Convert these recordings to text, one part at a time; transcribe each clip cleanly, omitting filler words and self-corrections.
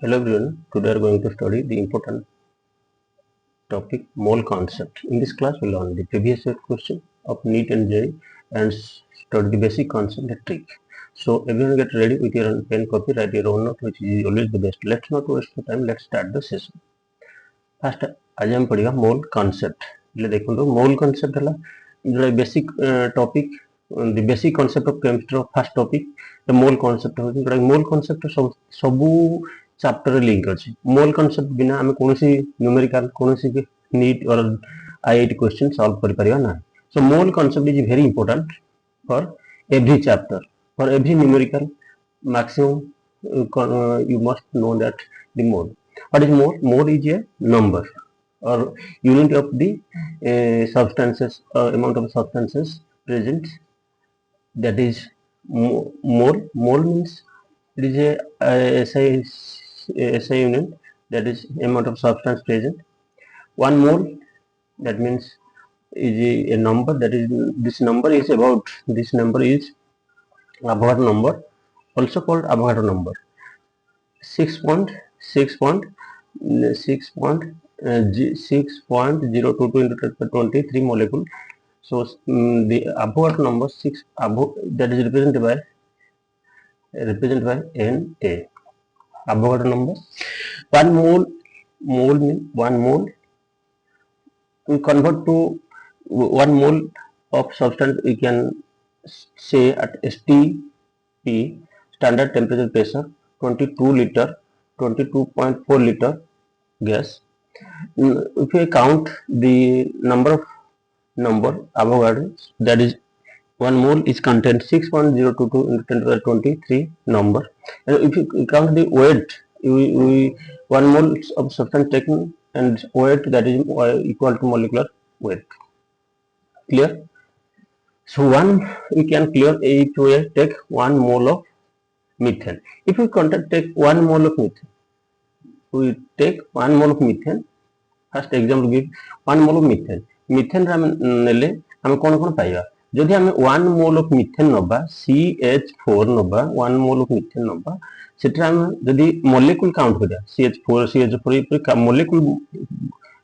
Hello everyone, today we are going to study the important topic mole concept. In this class we learn the previous year question of NEET and JEE and study the basic concept and trick. So everyone get ready with your own pen copy, write your own note which is always the best. Let's not waste the time, let's start the session. First आज हम पढ़िया मोल concept. ले देखो तो मोल concept है जो basic topic the basic concept of chemistry of first topic the mole concept हो जो mole concept सबू चैप्टर लिंक अछि मोल कांसेप्ट बिना हम कोनोसी न्यूमेरिकल कोनोसी नीट और आईआईटी क्वेश्चन सॉल्व कर परिया ना so mole concept is very important for every chapter for every numerical maximum you must know that the mole what is mole is a number or unit of the substances amount of substances present that is mole means it is a SI unit that is amount of substance present. 1 mole that means is a number that is this number is Avogadro number also called Avogadro number 6.6.6.022 into 10 to 23 molecule. So the Avogadro number 6 that is represented by Na. Avogadro number 1 mole means 1 mole we convert to 1 mole of substance we can say at STP standard temperature pressure 22 liter 22.4 liter gas. If we count the number Avogadro that is 1 mole is contained 6.022 into 10 to the 23 number. And if you count the weight, we 1 mole of substance taken and weight that is equal to molecular weight. Clear? So we can clear if we take 1 mole of methane. If we take 1 mole of methane, we take 1 mole of methane. First example give 1 mole of methane. Methane नेले हम कौन पाइबा जदि हम 1 mole of methane नबा CH4 नबा 1 mole of methane नबा सेटा हम जदि मॉलिक्यूल काउंट करिया CH4 मॉलिक्यूल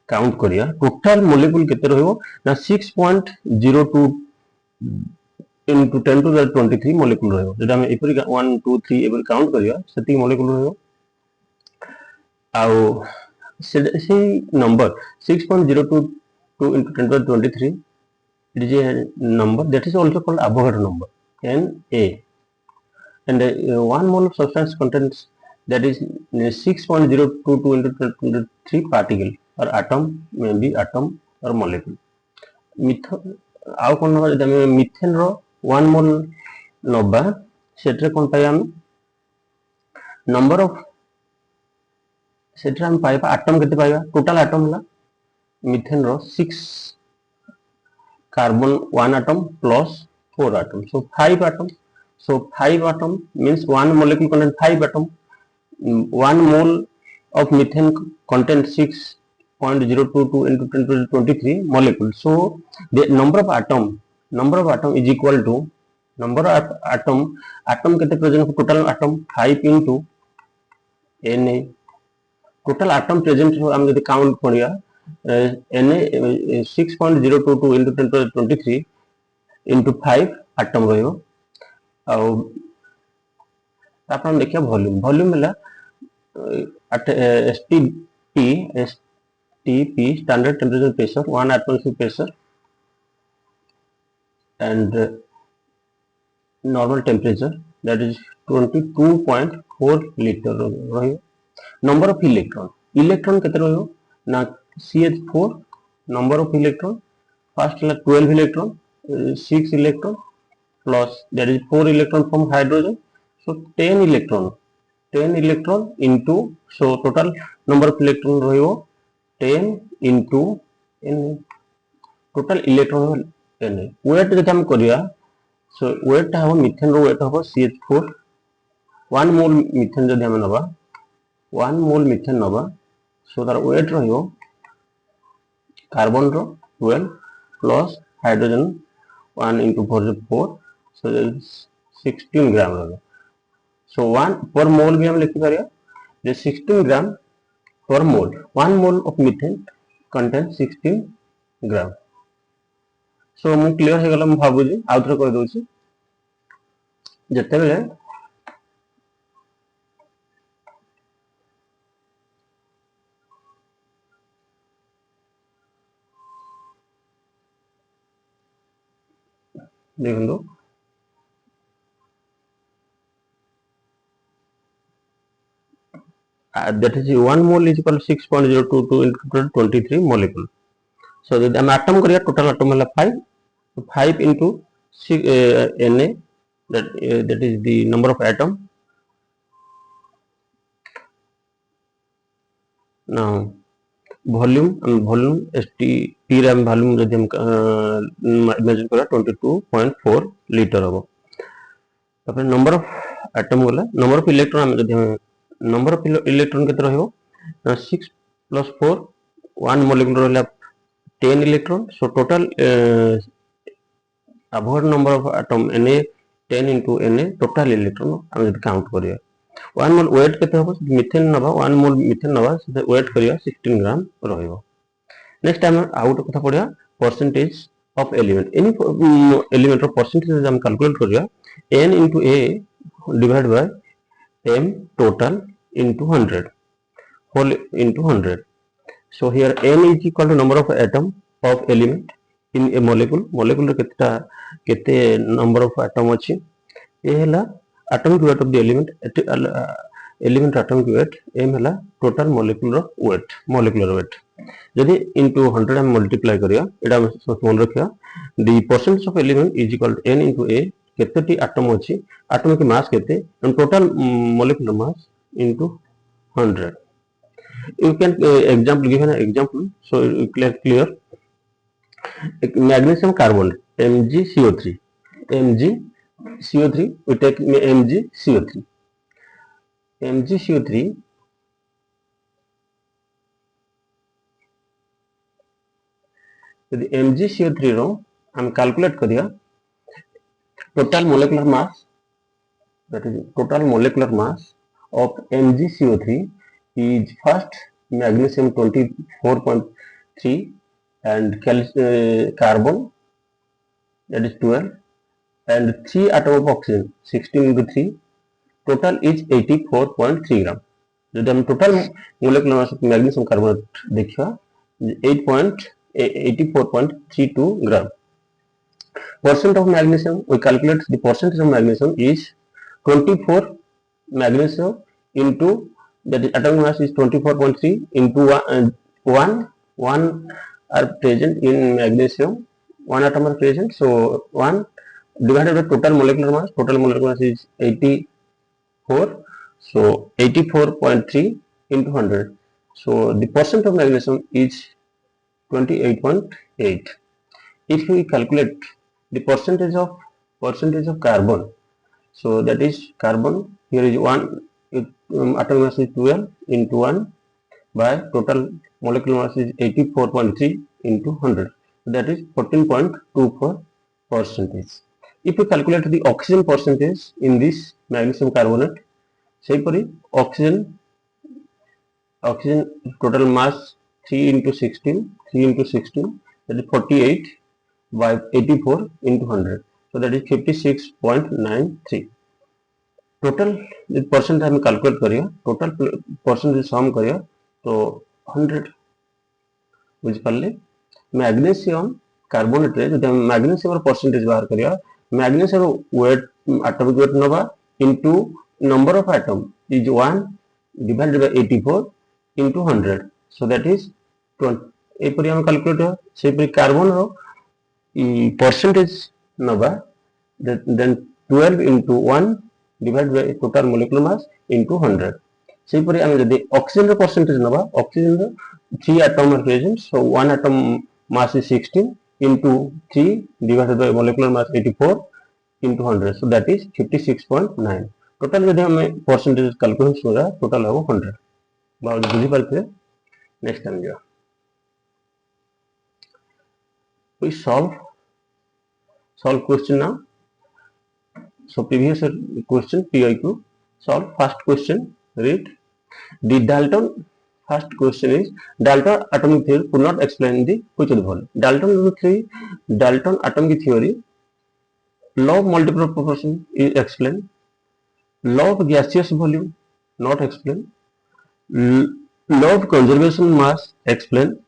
काउंट करिया टोटल मॉलिक्यूल केते रहइबो ना 6.02 into 10 to the 23 मॉलिक्यूल रहइबो जदि हम एपरि 1 2 3 एपरि काउंट करिया सेति मॉलिक्यूल रहइबो आउ से number 6.022 into 10 to the 23 it is a number that is also called Avogadro number Na and 1 mole of substance contains that is 6.022 into 23 particle or atom maybe atom or molecule आउ कोन जदि हम methane रो 1 mole नबा सेटरे कोन पाइ हम number of सेटरे हम पाइबा atom केते पाइबा total atom हला methane row 6 carbon 1 atom plus 4 atom so 5 atom so 5 atom means 1 molecule contains 5 atom 1 mole of methane contains 6.022 into 10 to the 23 molecule so the number of atom is equal to number of atom kete present total atom 5 into Na total atom present हम यदि count करिया Na 6.022 into 10 to the 23 into 5 atom रहियो आउ आपण देखिया volume हला at STP standard temperature pressure 1 atmosphere pressure and normal temperature that is 22.4 liter रहियो number of electron केते रहियो ना CH4 number of electron first 12 electron 6 electron plus that is 4 electron from hydrogen so 10 electron into so total number of electron रहियो 10 into n total electron n weight जति हम करिया so weight ता हम methane रो weight हो CH4 1 mole methane जति हम नबा 1 mole मिथेन नबा so तार weight रहियो carbon row 12 plus hydrogen 1 into 4 so that is 16 gram रहियो so 1 per mole भी हम लिखि परिया the 16 gram per mole. 1 mole of methane contains 16 gram. So मु क्लियर हो गला मु भाबुजी आउ थरे कहि दोछि जते बेले देखंदो that is 1 mole is equal to 6.022 into 23 molecule. So जदि हम एटम करिया टोटल एटम हला 5 into Na that is the number of atom. Now volume st p ram volume जदि हम मेजर करा 22.4 लीटर हबो तापर नंबर ऑफ एटम वाला नंबर ऑफ इलेक्ट्रॉन हम जदि नंबर ऑफ इलेक्ट्रॉन केते रहइबो 6 plus 4 1 molecule रहला 10 electron. So total Avoid number of atom Na 10 into Na total electron हम जदि काउंट करिया 1 mole weight केते हबो मिथेन नबा 1 mole मिथेन नबा से weight करिया 16 ग्राम रहइबो. नेक्स्ट टाइम आउट कथा पड़िया percentage of element any element रो परसेंटेज हम कैलकुलेट करिया n into a divided by m total into 100 whole into 100. So here n is equal to number of atom of element in a molecule. Molecule केते number of atom अछि ए हला atomic weight of the element element atomic weight m हला total molecular weight यदि into 100 हम multiply करिया एटा मन रखिया the percentage of element is equal to n into a केतेटी atom अछि atomic mass केते and total molecular mass into 100. You can example give an example so clear magnesium carbonate MgCO3 we take MgCO3 यदि MgCO3 रो हम calculate करिया total molecular mass that is total molecular mass of MgCO3 is first magnesium 24.3 and carbon that is 12 and 3 atom of oxygen 16 into 3 total is 84.3 gram. जदि हम total molecular mass of magnesium carbonate देखिया 84.32 gram. Percent of magnesium we calculate the percentage of magnesium is 24 magnesium into that is atomic mass is 24.3 into 1 are present in magnesium 1 atom are present so 1 divided by total molecular mass is 84 so 84.3 into 100 so the percent of magnesium is 28.8. If we calculate the percentage of carbon so that is carbon here is 1 atomic mass is 12 into 1 by total molecular mass is 84.3 into 100 that is 14.24 percentage. If we calculate the oxygen percentage in this magnesium carbonate say pari oxygen total mass 3 into 16 that is 48 by 84 into 100 so that is 56.93. total the percent हम calculate करिया total percentage sum करिया तो 100 बुझ पाले magnesium carbonate रे जदि हम magnesium रो percentage बाहर करिया मैग्नीशियम वेट एटॉमिक वेट नबा into number of atom is 1 divided by 84 into 100 so that is 20 ए परि हम कैलकुलेट से परि कार्बन रो percentage नबा then 12 into 1 divided by total molecular mass into 100 से परि हम जदि ऑक्सीजन रो परसेंटेज नबा oxygen row 3 atom are present so 1 atom mass is 16 into 3 divided by molecular mass 84 into 100 so that is 56.9 total जदि हम percentage calculate होगा total हो 100 bound बुझी पारते नेक्स्ट टाइम जो we solve question now. So previous question PIQ solve first question read The Dalton first question is Dalton atomic theory could not explain the which of the following. Dalton atomic theory, law of multiple proportion is explained, law of gaseous volume not explained, law of conservation mass explained,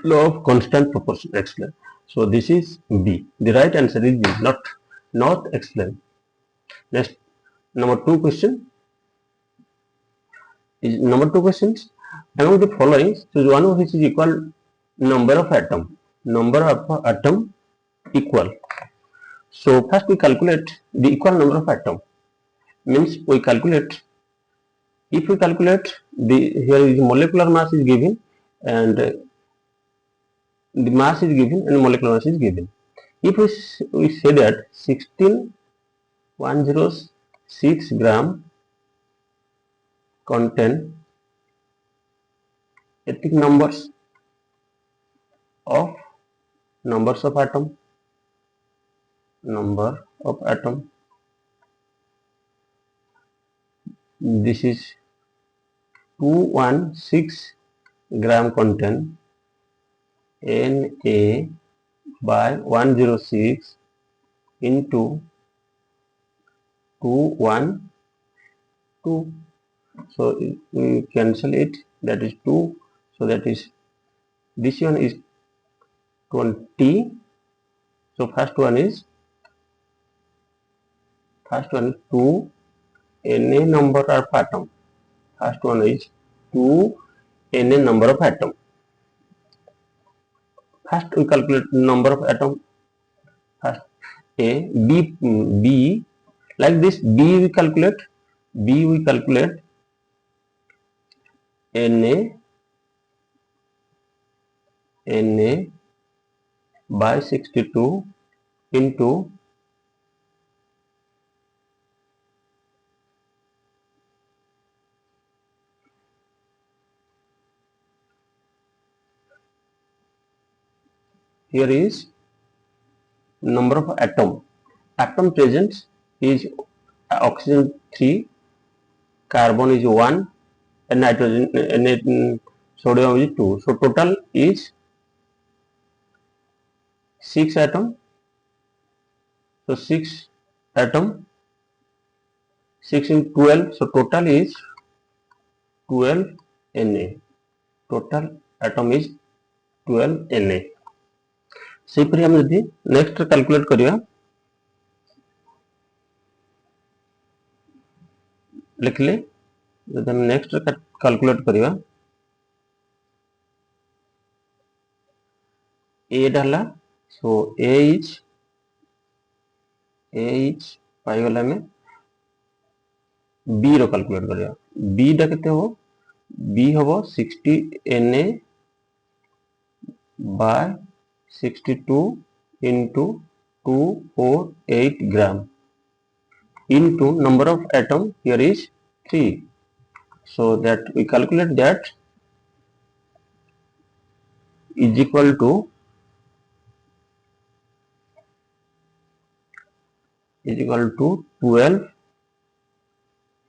law of constant proportion explained. So this is B. The right answer is B, not explained. Next, number two question is number two questions. Among the following, choose one which is equal number of atom. Number of atom equal. So first we calculate the equal number of atom. Means we calculate, if we calculate the here is molecular mass is given and the mass is given and molecular mass is given. If we say that 16,106 gram contain atomic numbers of atom, number of atom. This is 216 gram contain Na by 106 into 212. So we cancel it, that is 2. So that is, this one is 20. So first one is 2 Na number of atom. First one is 2 Na number of atom. First we calculate number of atom. First A, B, like this B we calculate Na by 62 into here is number of atom. Atom present is oxygen 3, carbon is 1, and nitrogen and sodium is 2. So total is 6 atom. So 6 atom, 6 into 12. So total is 12 Na. Total atom is 12 Na. सेपरी हम यदि next calculate करिया, लिखले यदि हम next calculate करिया, ए डाला. सो ए is पाइगला में B रो calculate करिया. बी डा केते हो, बी होबो 60 Na by 62 into 248 gram into number of atom here is 3. So that we calculate that is equal to 12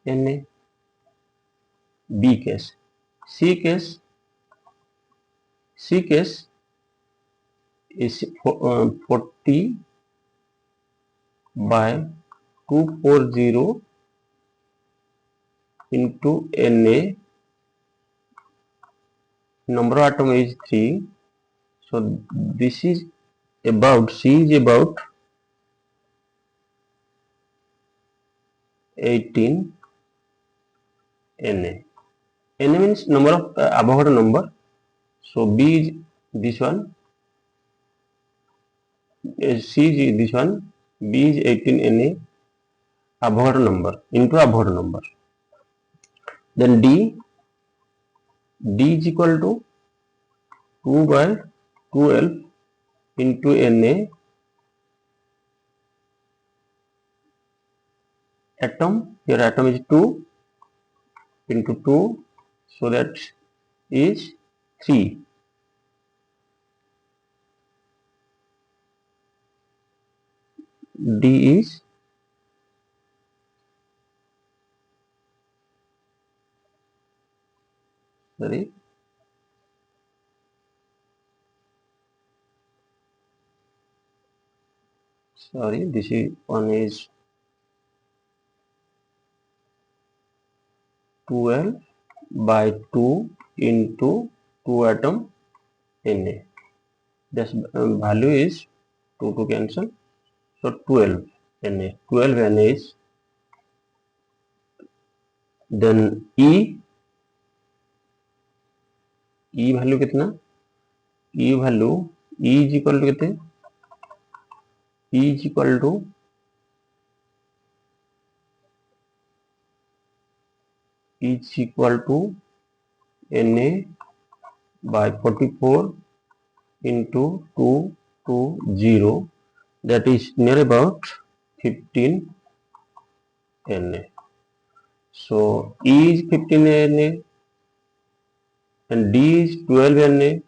Na. B case. C case is 40 by 240 into Na. Number of atom is 3. So this is about, C is about 18 Na. Na means number of Avogadro number. So B is this one, C is this one, B is 18 Na Avogadro number into Avogadro number. Then D is equal to 2 by 12 into Na atom. Here atom is 2 into 2, so that is 3. D is sorry, this is one is 12 by 2 into 2 atom Na. This value is 2 to cancel, so 12 Na. 12 Na is, then E value कितना? E value E is equal to कितने? E is equal to Na by 44 into 2 to 0, that is near about 15 Na. So E is 15 Na and D is 12 Na,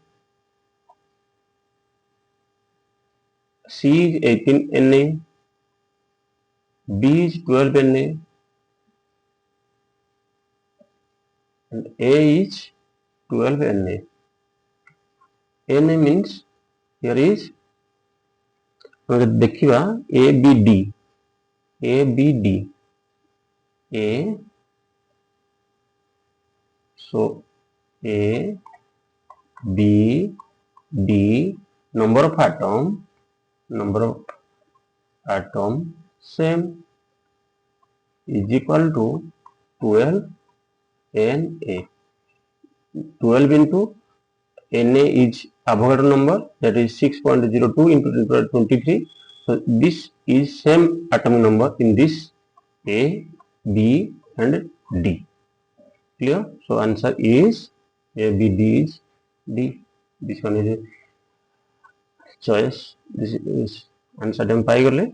C is 18 Na, B is 12 Na and A is 12 Na. Na means here is देखिवा ABD, A, so A, B, D, number of atom same is equal to 12 Na. 12 into Na is Avogadro number, that is 6.02 into 10 to the 23. So this is same atomic number in this A, B and D. Clear? So answer is A, B, D is D. This one is a choice. This is answer time पाई गले.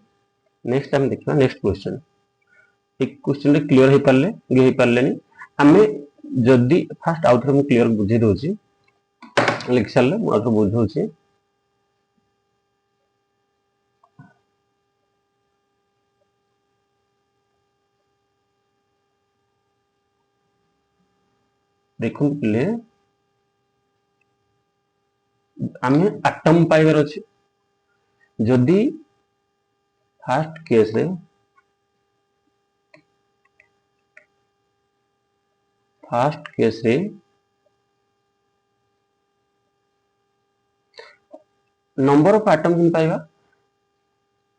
Next time देखिए next question. एक question रे clear है पारले नहीं. हमें जल्दी first out हम clear बुझे दोची. लिख सारले मु आपको बुझौची. देखो पिले आमे एटम पाइबार अछि. जदि फर्स्ट केस रे नंबर ऑफ एटम किन पाइबा.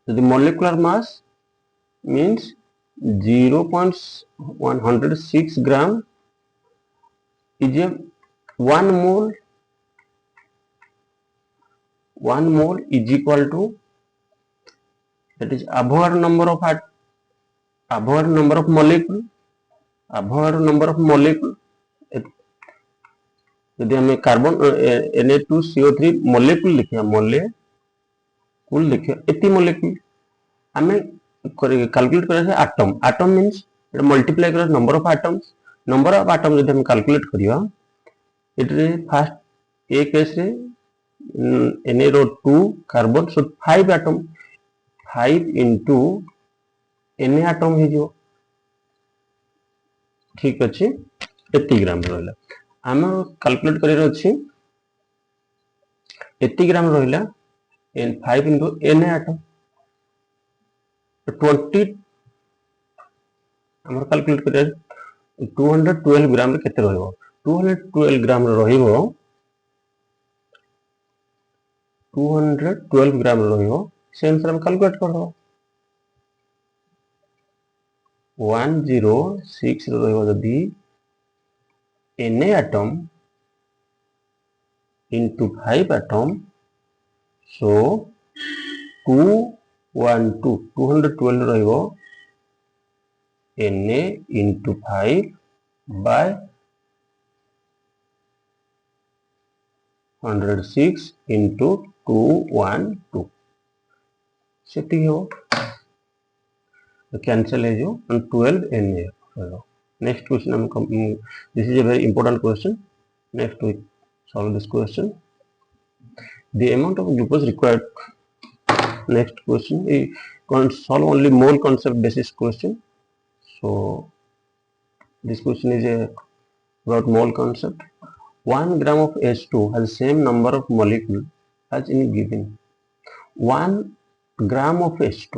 जदि molecular mass means 0.106 gram is a 1 mole is equal to, that is Avogadro number of molecule. यदि हमें कार्बन Na2CO3 मोलेकुल लिखिया एती मोलेकुल हमें कैलकुलेट करा एटम मींस मल्टीप्लाई करा नंबर ऑफ एटम्स यदि हम कैलकुलेट करिया इटरे फर्स्ट ए केस रे Na रो 2 कार्बन, सो 5 एटम 5 into Na एटम हे जो ठीक अछि. एती ग्राम रहला हम कैलकुलेट करिर अछि. एती ग्राम रहला and 5 into Na atom 20 हमर कैलकुलेट करिर 212 ग्राम रे केते रहइबो. 212 ग्राम रे रहइबो 212 ग्राम रे रहइबो. से अनुसार हम कैलकुलेट कर दो. 106 रे रहइबो जदी Na atom into 5 atom, so 212 ରହିବ Na into 5 by 106 into 212 सेति हो कैंसिल है जो 12 Na. Next question this is a very important question. Next we solve this question. The amount of glucose required. Next question we can solve only mole concept basis question. So this question is about mole concept. 1 gram of H2 has same number of molecule as in given. 1 gram of H2.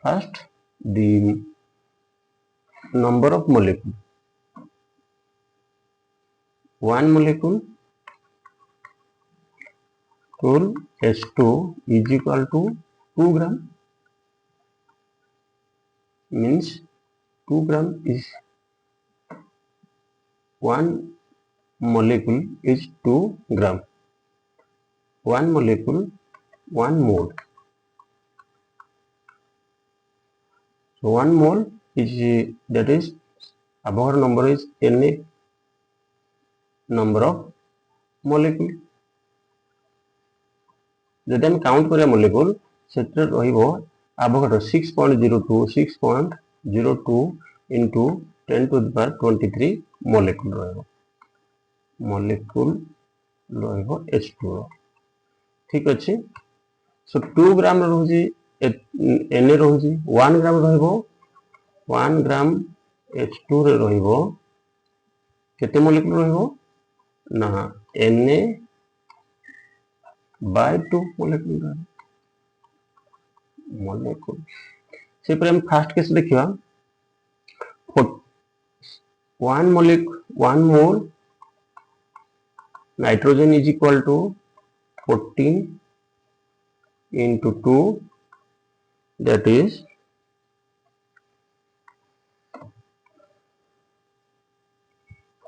First, the number of molecule. 1 molecule H2 is equal to 2 gram. Means 2 gram is 1 molecule is 2 gram. 1 molecule 1 mole. So 1 mole is that is Avogadro number is Na number of molecule. যদি আমি count করিয়া molecule সেটা রহিব Avogadro 6.02 into 10 to the power 23 molecule রহিব H2 ঠিক ଅଛି। so 2 ग्राम रहुଛି Na रहुଛି 1 ग्राम रहिबो 1 ग्राम H2 रे रहिबो केते मोलेक्युल रहिबो ना Na by 2 मोलेक्युल से पर हम फर्स्ट केस देखिबा 1 मोल nitrogen is equal to 14 into 2 that is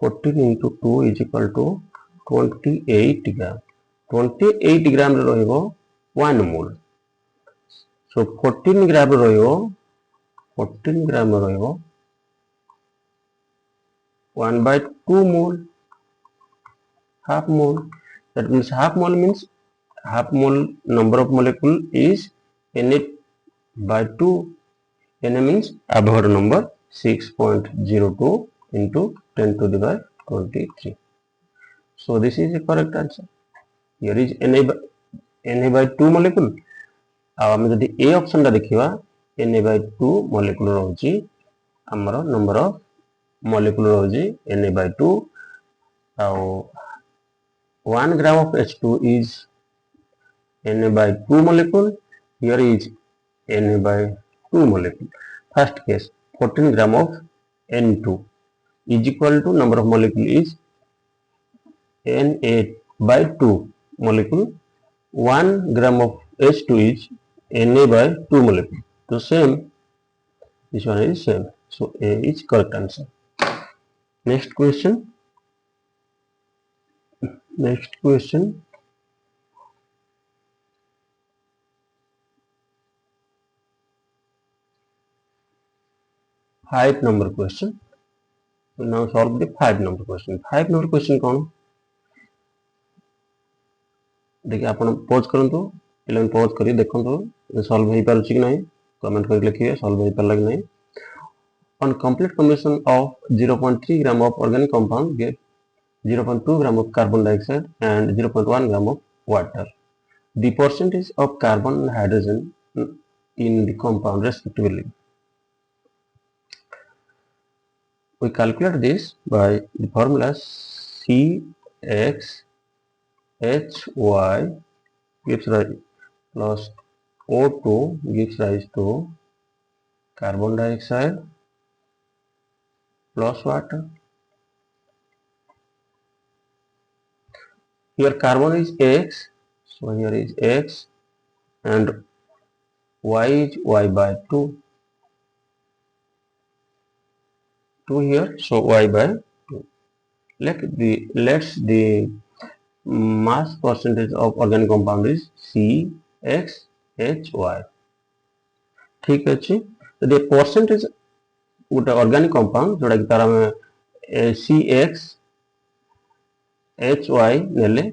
14 into 2 is equal to 28 gram 28 gram रहिबो 1 mole so 14 gram रहिबो 1 by 2 mole half mole that means half mole number of molecule is Na by 2 Na means Avogadro number 6.02 into 10 to the power 23 so this is the correct answer here is Na by 2 molecule अब आम जदि A option टा देखिबा Na by 2 molecule रहउची हमरो number of molecule रहउची Na by 2 ଆଉ 1 gram of H2 is Na by 2 molecule here is Na by 2 molecule first case 14 gram of N2 is equal to number of molecule is Na by 2 molecule 1 gram of H2 is Na by 2 molecule so same this one is same so A is correct answer next question 5 number question so now solve the 5 number question कौन देखिए आपण pause करंतु पिलन pause करी देखंतु solve होई पारुछि कि नहीं comment कर लिखिए सॉल्व होई पारला कि नहीं on complete combustion of 0.3 gram of organic compound get 0.2 gram of carbon dioxide and 0.1 gram of water the percentage of carbon and hydrogen in the compound respectively we calculate this by the formula CxHy gives rise plus O2 gives rise to carbon dioxide plus water. Here carbon is X, so here is X and Y is Y by 2. 2 here, so Y by 2. Let's the mass percentage of organic compound is CxHy. ठीक अच्छे तो the percentage गोटे organic compound जोड़ा कि तार में CxHy नेले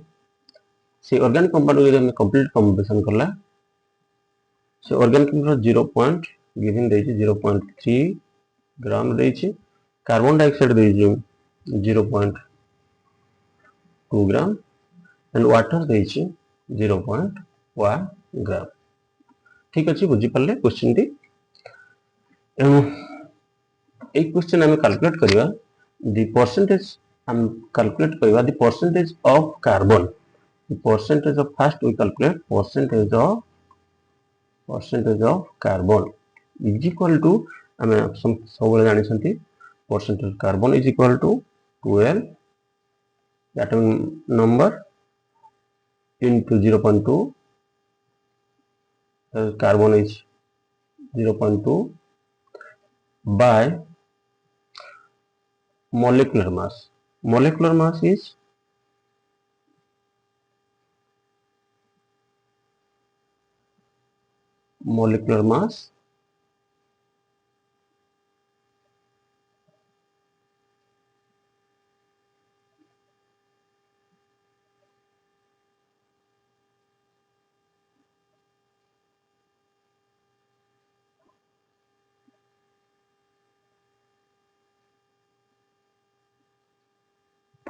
से ऑर्गेनिक कंपाउंड को हम कंप्लीट कॉम्बिनेशन करला से ऑर्गेनिक कंपाउंड 0 पॉइंट गिवन देछि 0.3 ग्राम देछि कार्बन डाइऑक्साइड देछि 0.2 ग्राम एंड वाटर देछि 0.1 ग्राम ठीक अछि बुझि पल्ले क्वेश्चन टी एक क्वेश्चन हमें कैलकुलेट करिया द परसेंटेज हम calculate करवा the percentage of carbon. The percentage of first we calculate percentage of carbon is equal to हमें सब जानी छंती percentage of carbon is equal to 12 atom number into 0.2 carbon is 0.2 by molecular mass. Molecular mass is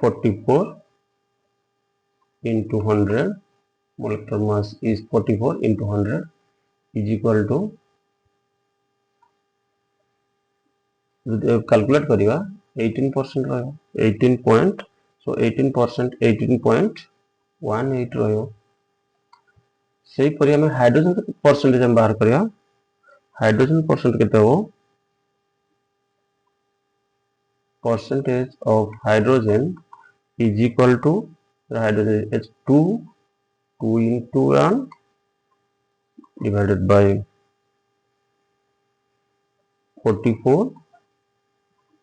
44 into 100. Molecular mass is 44 into 100 is equal to calculate करिवा 18% रहो 18 point so 18% 18.18 रहो सही परिया में hydrogen के percentage हम बाहर करिया हाइड्रोजन परसेंट कितना हो percentage of hydrogen is equal to hydrogen is 2 into 1 divided by 44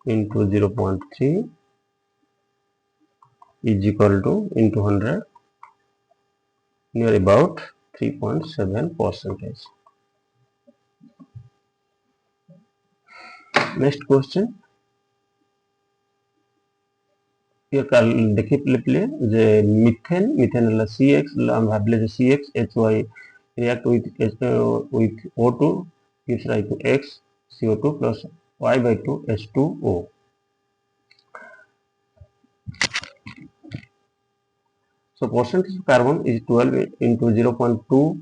into 0.3 is equal to into 100 near about 3.7 percentage. Next question. ये कल देखिए प्ले जे मीथेन ला CX हम भाबले जे CX HY react with O2 gives rise to X CO2 plus Y by 2 H2O. So percentage of carbon is 12 into 0.2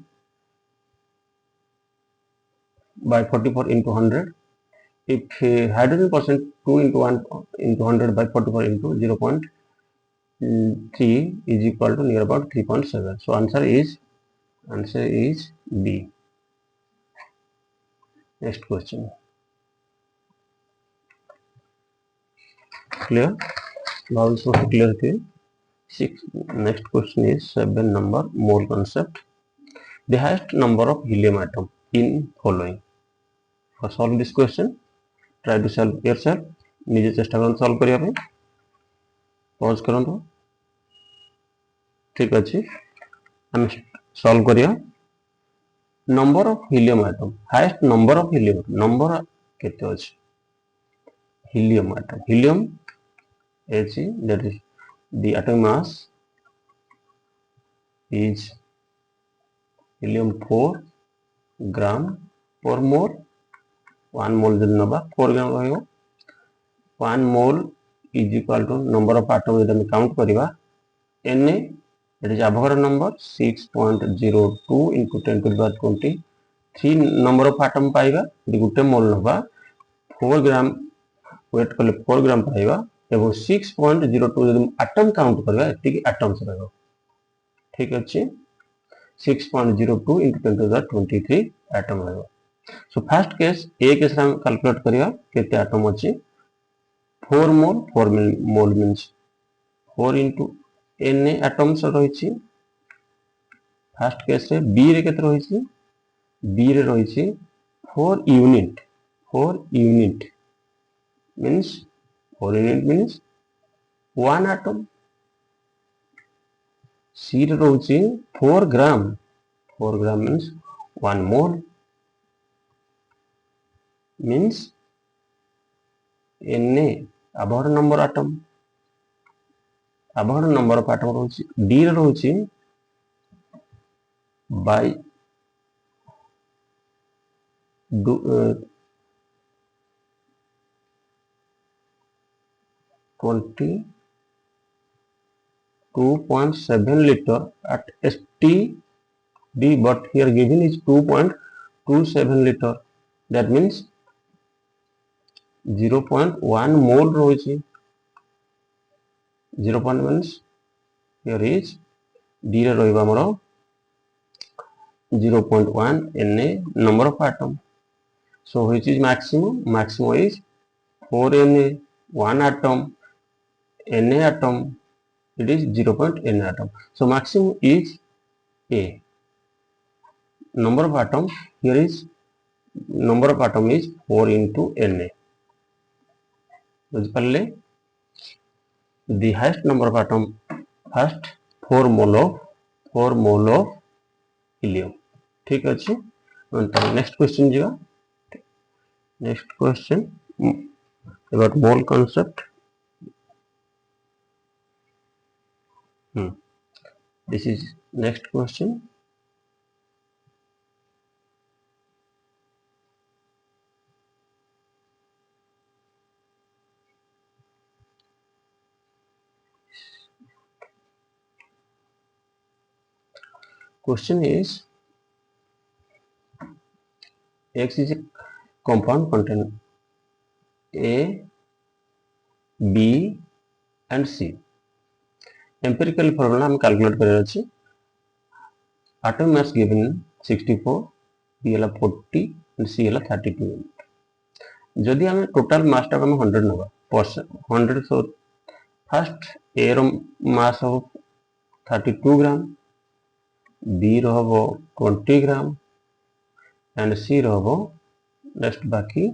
by 44 into 100. If hydrogen percent 2 into 1 into 100 by 44 into 0.3 is equal to near about 3.7. So answer is B. Next question. Clear? Now also clear here. Next question is 7 number mole concept. The highest number of helium atom in following. For solve this question, try to solve yourself. निजे चेष्टा कर solve करिया पे pause करंतु ठीक अछि हम solve करिया number of helium atom highest number of helium number केते अछि helium atom helium He that is the atomic mass is helium 4 gram per mole 1 mole जब नबा 4 gram रहियो 1 mole is equal to number of atom जब हम count करिवा Na that is Avogadro number 6.02 into 10 to the power 20 3 number of atom पाइबा यदि गुटे मोल नबा 4 gram wait कले 4 gram पाइबा एवं 6.02 जब एटम काउंट करबा एति एटम्स रहबो ठीक अछि 6.02 into 10 to the 23 एटम रहबो so first case A case हम कैलकुलेट करिया केते एटम अछि 4 mole means 4 into Na atoms रहिछि फर्स्ट केस रे बी रे केते रहिछि बी रे रहिछि 4 unit means 4 unit means 1 atom C रे रहुछि 4 gram means 1 mole means Na Avogadro number atom रहुछि D रे रहुछि by 22.7 liter at STD but here given is 2.27 liter that means 0.1 mole रहुछि 0 point means here is D रे रहिबा हमरो 0.1 Na number of atom. So which is maximum? Maximum is 4 Na, 1 atom, Na atom, it is 0.N atom. So maximum is A. Number of atom, here is number of atom is 4 into Na. The highest number of atom, first 4 mole of helium. ठीक अच्छे. Next question ji. Next question about mole concept. This is next question. Question is, X is a compound containing A, B and C. Empirical formula हम calculate कर रहे हैं. Atom mass given 64, B है 40 and C है 32. जदि हमें total mass टा हमें 100 नवा 100. So first A row mass हो 32 ग्राम, B रो हो 20 ग्राम and C रो हो next बाकी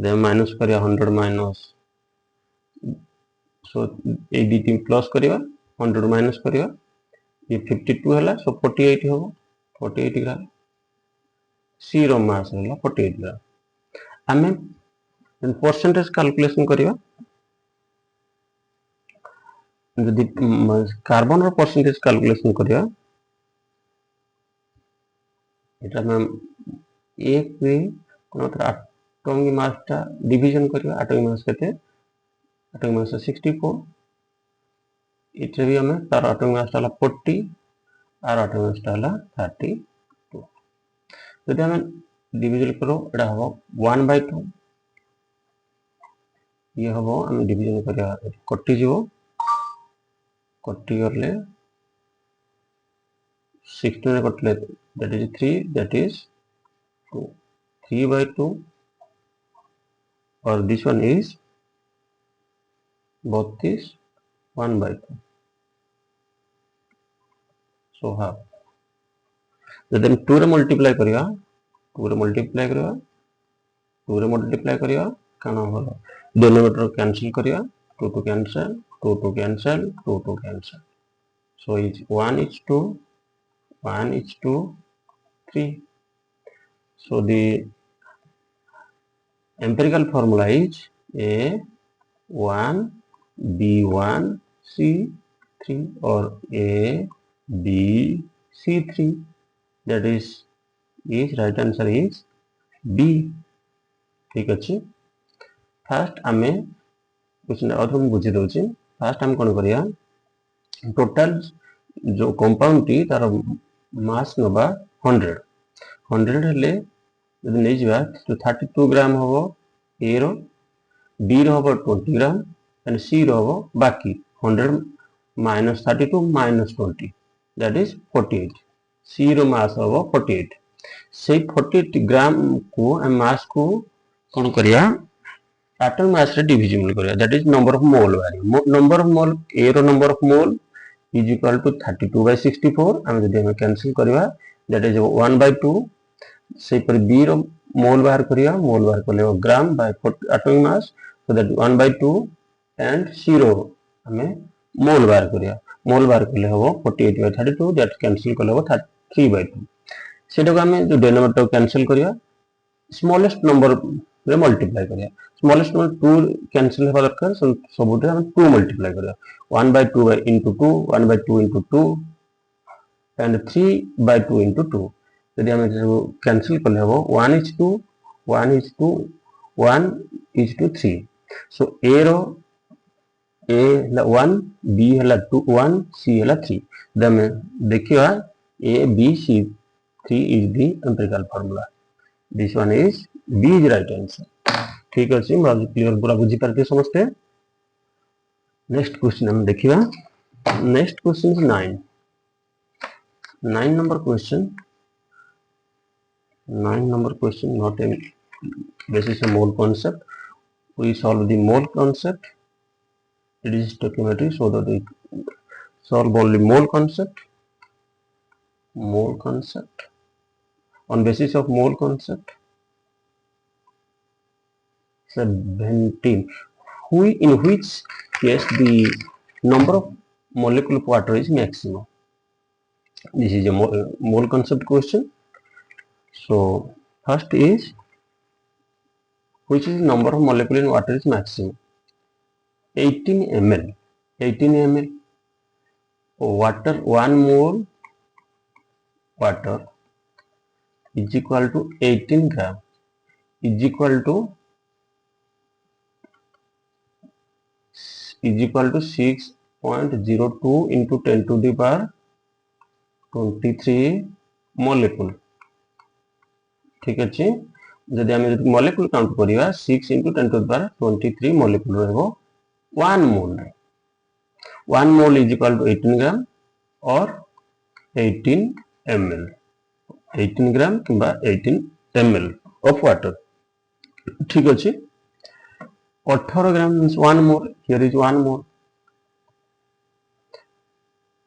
दे माइनस करिया 100 minus. So A D team plus करिया 100 माइनस करिया ये 52 हला. सो 48 हो 48 ग्राम. सी रो मास हला 48 ग्राम. हमें परसेंटेज कैलकुलेशन करिया. यदि कार्बन रो परसेंटेज कैलकुलेशन करिया एटा में एक पे कोनोतर एटॉमिक मास टा डिवीजन करिया. एटॉमिक मास केते एटॉमिक मास 64. इथे भी हमें तार एटॉमिक मास टा 40 और एटॉमिक मास टा 32. यदि हमें डिवीजन करो एटा हो 1/2. ये हो हम डिवीजन करिया कटि जीवो कटि करले 16 रे कटले that is 3, that is 2. 3/2 or this one is 32 1/2. So half. जब हम 2 रे मल्टीप्लाई करिया 2 रे मल्टीप्लाई करिया 2 रे मल्टीप्लाई करिया काना होला डिनोमिनेटर कैंसिल करिया 2 to cancel 2 to cancel 2 to cancel. So is 1 is 2 1 is 2 3. So the empirical formula is A1 B1 C3 or A B C3. That is right answer is B. ठीक अच्छे. Fast आमे कुछ अधम बुझी दउछि. Fast हम कोन करिया total जो compound T तार मास नबा 100 हेले यदि नै जिबा तो 32 ग्राम होबो ए रो, बी रो होबो 20 ग्राम एंड सी रो होबो बाकी 100 minus 32 minus 20 that is 48. सी रो मास होबो 48. से 48 ग्राम को मास को कोन करिया एटॉमिक मास रे डिविजन करिया. That is number of mole value. Number of mole ए रो number of mole is equal to 32/64. हम जदि हम कैंसिल करिया दैट इज 1/2. से पर बी रो मोल बाहर करिया. मोल बाहर करले ग्राम bye atomic mass. So that 1/2 and 0 हमें मोल बाहर करिया. मोल बाहर करले हो 48/32. दैट कैंसिल करले हो 3/2. सेटा को हमें जो डिनोमिनेटर कैंसिल करिया स्मॉलेस्ट नंबर रे मल्टीप्लाई करिया. स्मॉलेस्ट नंबर 2 कैंसिल हेबा दरकार. सबुटे हम 2 मल्टीप्लाई करिया. 1/2 into 2 1/2 into 2 and 3/2 into 2. यदि हम जो कैंसिल करले हो 1 is 2 1 is 2 1 is to 3. सो ए रो ए हला 1 बी हला 2 1 सी हला 3. दम देखियो A B C 3 is the empirical formula. This one is B is right answer. ठीक अछि. क्लियर पूरा बुझी पारते समझते. नेक्स्ट क्वेश्चन हम देखिबा next question is 9 number question 9 number question, not a basis of mole concept. We solve the mole concept. It is stoichiometry, so that we solve only mole concept. Mole concept. On basis of mole concept, 17. In which case the number of molecule of water is maximum. This is a mole concept question. So first is, which is the number of molecule in water is maximum. 18 ml. 18 ml. Water, 1 mole water is equal to 18 gram is equal to 6.02 into 10 to the power 23 molecule. ठीक अच्छे जदि आम molecule count करिया 6 into 10 to the power 23 molecule रहबो 1 mole. 1 mole is equal to 18 gram और 18 ml. 18 gram किंबा 18 ml of water. ठीक अच्छे 18 gram means 1 mole. Here is 1 mole.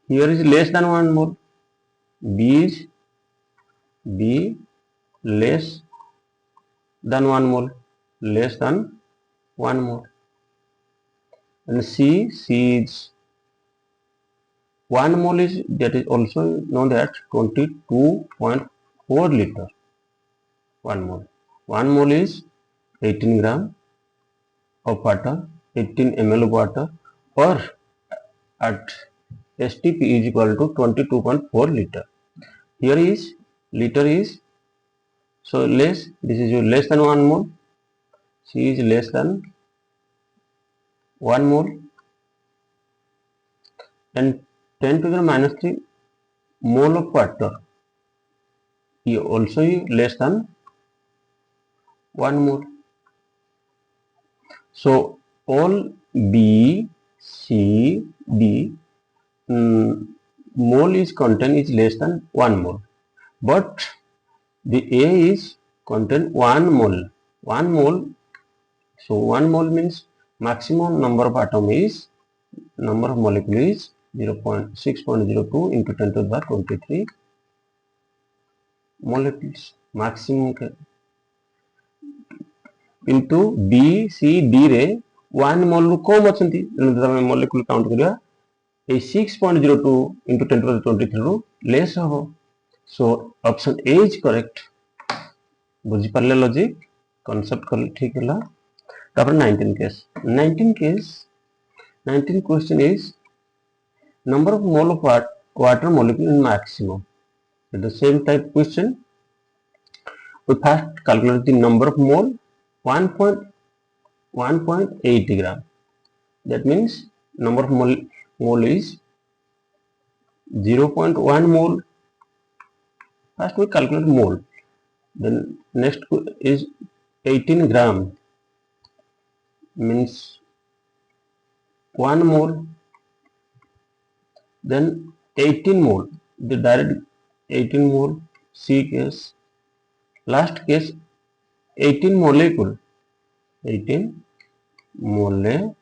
Here is less than 1 mole. B less than 1 mole. Less than 1 mole. And C is 1 mole is, that is also known as 22.4 liter. 1 mole. 1 mole is 18 gram of water, 18 ml of water, or at STP is equal to 22.4 liter. Here is liter is, so less, this is less than 1 mole. C is less than 1 mole, and 10 to the minus 3 mole of water is also less than 1 mole. So all B, C, D mole is content is less than 1 mole, but the A is content 1 mole. 1 mole. So 1 mole means maximum number of atom is, number of molecule is 0.6.02 into 10 to the power 23 molecules. Maximum into B, C, D रे 1 mole कम अच्छी molecule count करिया 6.02 into 10 to the 23 रू less हो. So option A is correct. बुझी पाले logic concept कर ठीक है ला. तापर 19 case 19 question is number of mole of water molecule in maximum. It's the same type question. We first calculate the number of mole 1.8 gram. That means number of mole is 0.1 mole. First we calculate mole. Then next is 18 gram means 1 mole. Then 18 mole, the direct 18 mole. C case, last case 18 molecule, 18 mole,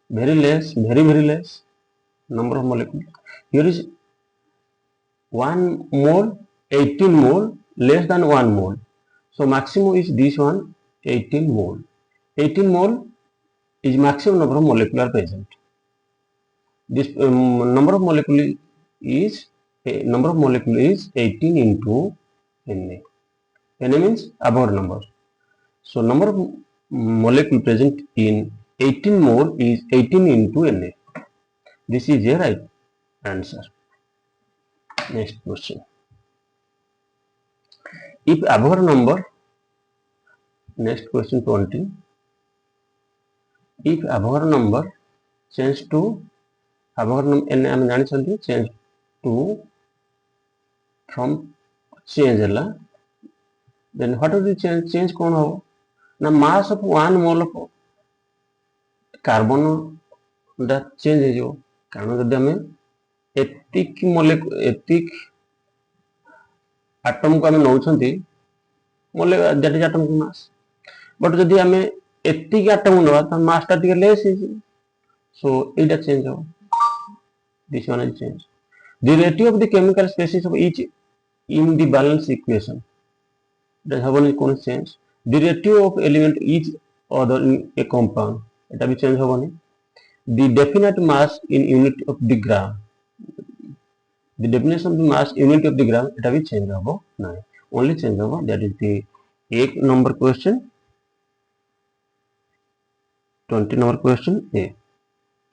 very less number of molecules. Here is 1 mole, 18 mole, less than 1 mole. So maximum is this one, 18 mole. 18 mole is maximum number of molecular present. This number of molecule is 18 into Na. Na means above number. So number of molecule present in 18 mole is 18 into Na. This is a right answer. Next question. If above number, next question 20. If above number change to above number Na हम जानी चाहिए change to from change है then what is the change कौन हो ना mass of 1 mole of carbon change हो कारण जदि आम एतिक एतिक आटम को आम नौ that is atomic mass but जदि आम एतिक आटम ना मास टा लेस सो एटा चेंज हो this one is change the ratio of the chemical species of each in the balance equation that have only one change the ratio of element each other in a compound eta bhi change hobani the definite mass in unit of the gram the definition of the mass unit of the gram eta bhi change hobo nahi only change hobo that is the 1 number question 20 number question A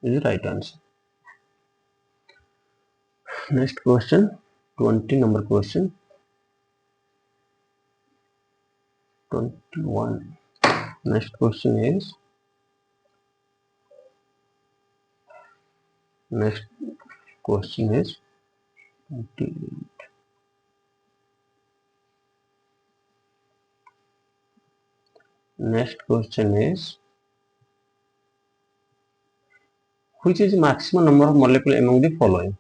is the right answer. Next question 20 number question 21 next question is next question is 28 next question is which is the maximum number of molecule among the following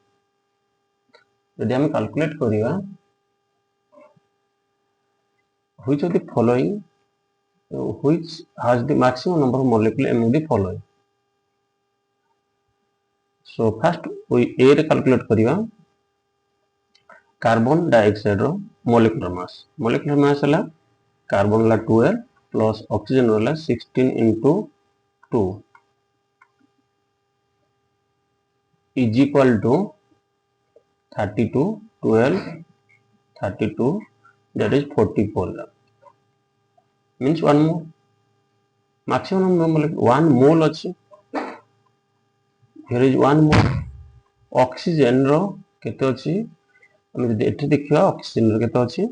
यदि हम calculate करिया which of the following which has the maximum number of molecule among the following so first we A रे calculate करिया carbon dioxide रो molecular mass हला carbon ला 12 plus oxygen वाला 16 into 2 is equal to 32 12 32 that is 44 means 1 mole maximum number molecule 1 mole अछि here is 1 mole oxygen रो केते अछि हम जदि एठी देखिया ऑक्सीजन रो केते अछि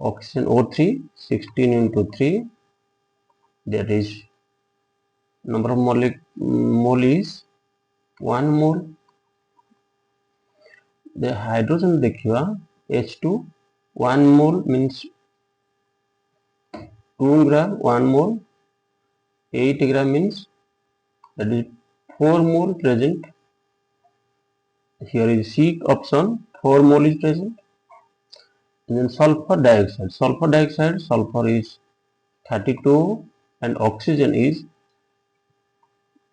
oxygen O3 16 into 3 that is number of mole is 1 mole the hydrogen देखिया H2 1 mole means 2 gram 1 mole 8 gram means that is 4 mole present here is C option 4 mole is present and then sulfur dioxide sulfur is 32 and oxygen is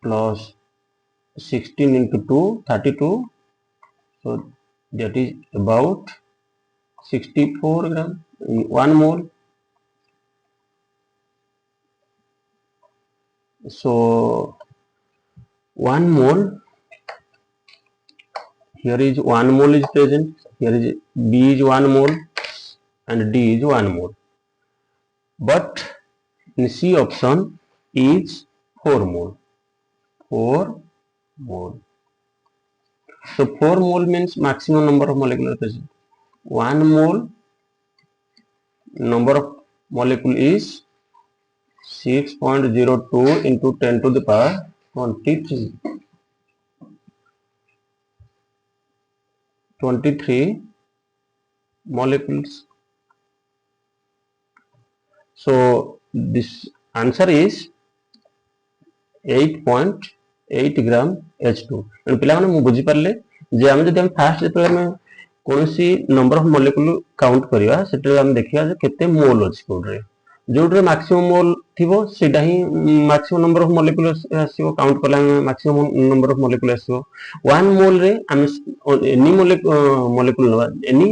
plus 16 into 2 32 so that is about 64 gram in 1 mole so 1 mole here is 1 mole is present here is B is 1 mole and D is 1 mole but in C option is 4 mole so 4 mole means maximum number of molecular present 1 mole number of molecule is 6.02 into 10 to the power 23 molecules so this answer is 8.8 gram H2 पिला माने बुझी पारले जे हम जदि हम fast जेते हम कोनोसी number of molecule count करिया सेटे हम देखिया जे केते मोल अछि कोडरे जोडरे मैक्सिमम मोल थिबो सेटा ही मैक्सिमम नंबर ऑफ मॉलिक्यूल आसीबो काउंट करला मैक्सिमम नंबर ऑफ मॉलिक्यूल आसीबो 1 मोल रे हम एनी मॉलिक्यूल नवा एनी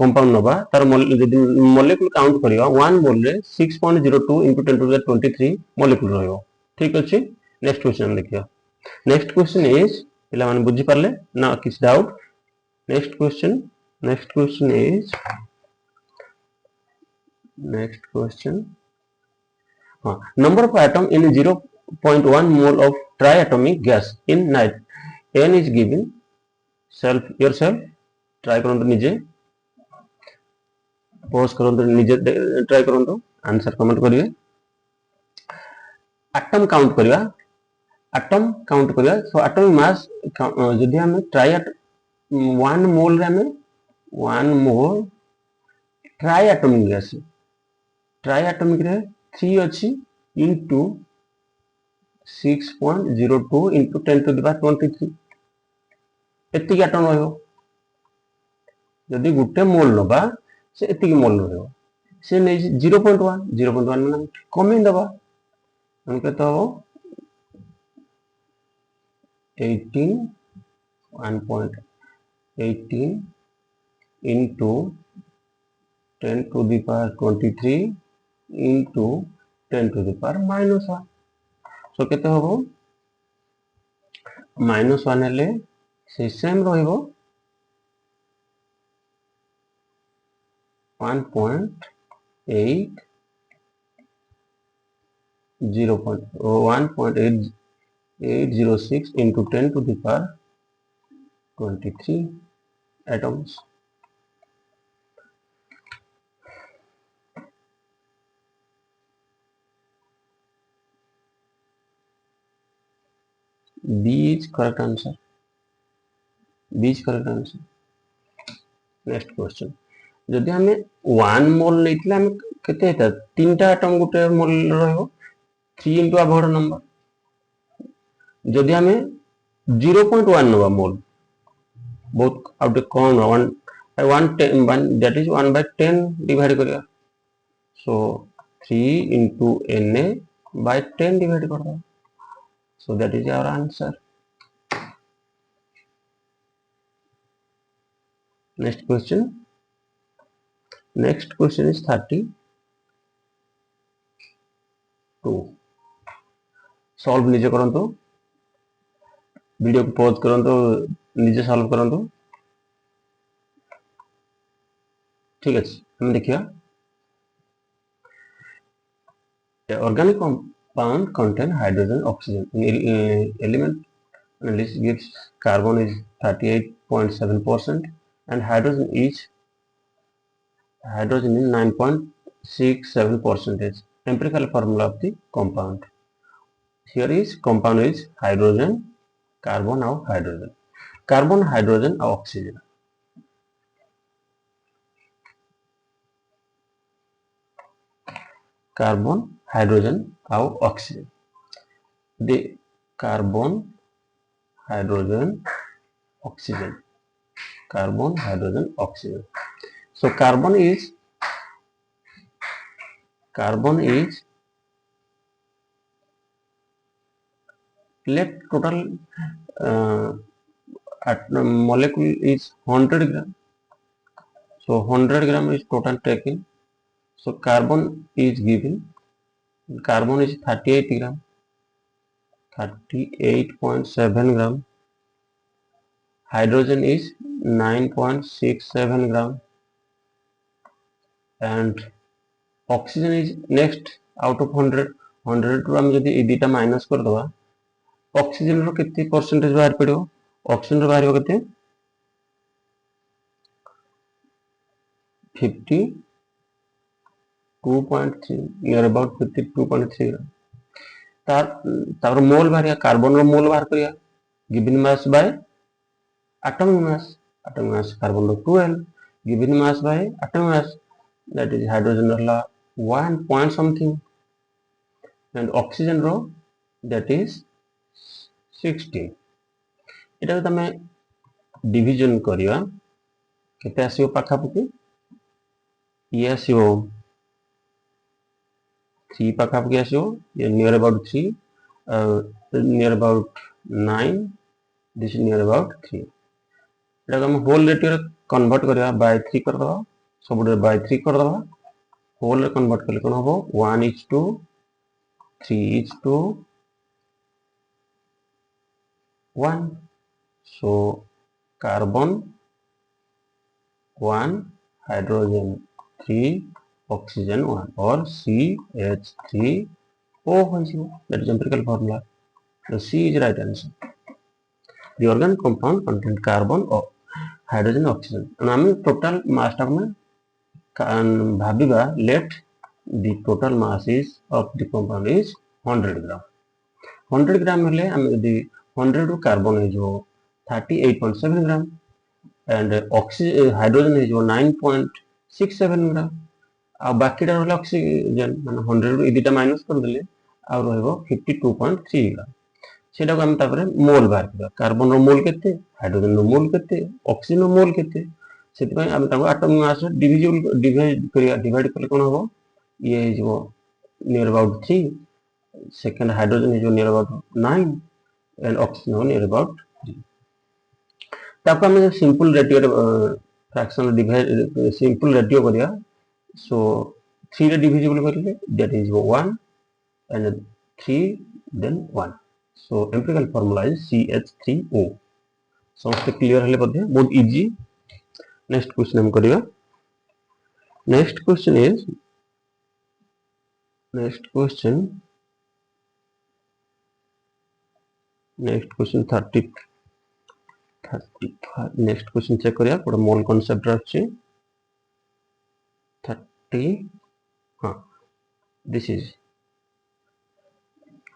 कंपाउंड नवा तार जदि मॉलिक्यूल काउंट करिया 1 मोल रे 6.02 into 10 to the 23 मॉलिक्यूल रहयो ठीक अछि नेक्स्ट क्वेश्चन देखियो नेक्स्ट क्वेश्चन इज पिला माने बुझी पारले ना किस doubt next question is next question number of atom in 0.1 mole of triatomic gas in night n is given yourself try करंतु निजे पॉज करंतु निजे ट्राई करंतु आंसर कमेंट करिवे एटम काउंट करिया सो एटॉमिक मास जदि हम ट्राई 1 मोल रे हम 1 मोल ट्राइएटॉमिक गैस ट्राइएटॉमिक रे 3 अछि into 6.02 into 10 to the power 23 एतिक atom रहिबो जदि गुटे मोल नबा से एतिक मोल रहिबो से नै 0.1 माने कमी दबा हम के तो 18 1.18 into 10 to the power 23 into 10 to the power minus 1 so केते होबो minus 1 हेले से सेम रहिबो 1.8 1.806 into 10 to the power 23 atoms. B is correct answer. B is correct answer. Next question. जदि हमें 1 मोल लेथिले हम केते हेता तीनटा एटम गुटे मोल रहइबो 3 into अवोगाड्रो नंबर जदि हमें 0.1 नबा मोल बहुत आउट कौन 1 that is 1 by 10 डिवाइड करिया so 3 into Na by 10 divide कर दो so that is our answer. Next question is 32 solve निजे करंतु वीडियो को पॉज करंतु निजे सॉल्व करंतु ठीक अछि हम देखिया organic compound contain hydrogen oxygen element analysis gives carbon is 38.7% and hydrogen is 9.67%. Empirical formula of the compound. Here is compound is hydrogen, carbon or hydrogen. Carbon, hydrogen or oxygen. Carbon, hydrogen or oxygen. The carbon, hydrogen, oxygen. Carbon, hydrogen, oxygen. So carbon is let total molecule is 100 gram. So 100 gram is total taken. So carbon is given. Carbon is 38 gram. 38.7 gram. Hydrogen is 9.67 gram. And oxygen is next out of 100 to हम जदि ए दुटा minus कर दवा oxygen रो कितने percentage बाहर पड़ो oxygen रो बाहर केते 52.3 नियर अबाउट 52.3 तार मोल बाहर कार्बन रो मोल बाहर करिया given mass by atomic mass carbon रो 12 given mass by atomic mass that is hydrogen रहला 1 point something and oxygen row that is 16 एटा तमे डिवीजन करिया केते आसीओ पाखा पकी ये आसीओ 3 पाखा पकी आसीओ ये near about 3 near about 9 this near about 3 एटा हम होल रेशियो कन्वर्ट करिया बाय 3 कर दवा सब बाय 3 कर दवा होल रे कन्वर्ट करले कोन होबो 1:3 1 so carbon 1 hydrogen 3 oxygen 1 or CH3O that is empirical formula so C is right answer. The organic compound contain carbon or hydrogen oxygen and I mean total mass में भाविबा let the total mass is of the compound is 100 gram 100 gram हेले हम यदि 100 रो carbon है जो 38.7 gram and oxygen hydrogen है जो 9.67 gram आ बाकी टा रहला ऑक्सीजन माने 100 रो इदिटा माइनस कर देले आ रहइबो 52.3 ग्राम सेटा को हम तापरे मोल बाहर करबा कार्बन रो मोल केते हाइड्रोजन रो मोल केते ऑक्सीजन रो मोल केते सेति पय हम ताको एटॉमिक मास डिवाइड करले कोन होबो ये जो near about 3 second hydrogen is near about 9 and oxygen near about 3 ताको हम simple ratio fraction divide simple ratio करिया सो 3 रे डिविजिबल करले that is 1 and 3 then 1 so empirical formula is CH3O समस्त क्लियर हले बदे बहुत इजी नेक्स्ट क्वेश्चन हम करिया next question 35 next question check करिया कोड मोल कांसेप्ट रहछि 30 हां दिस इज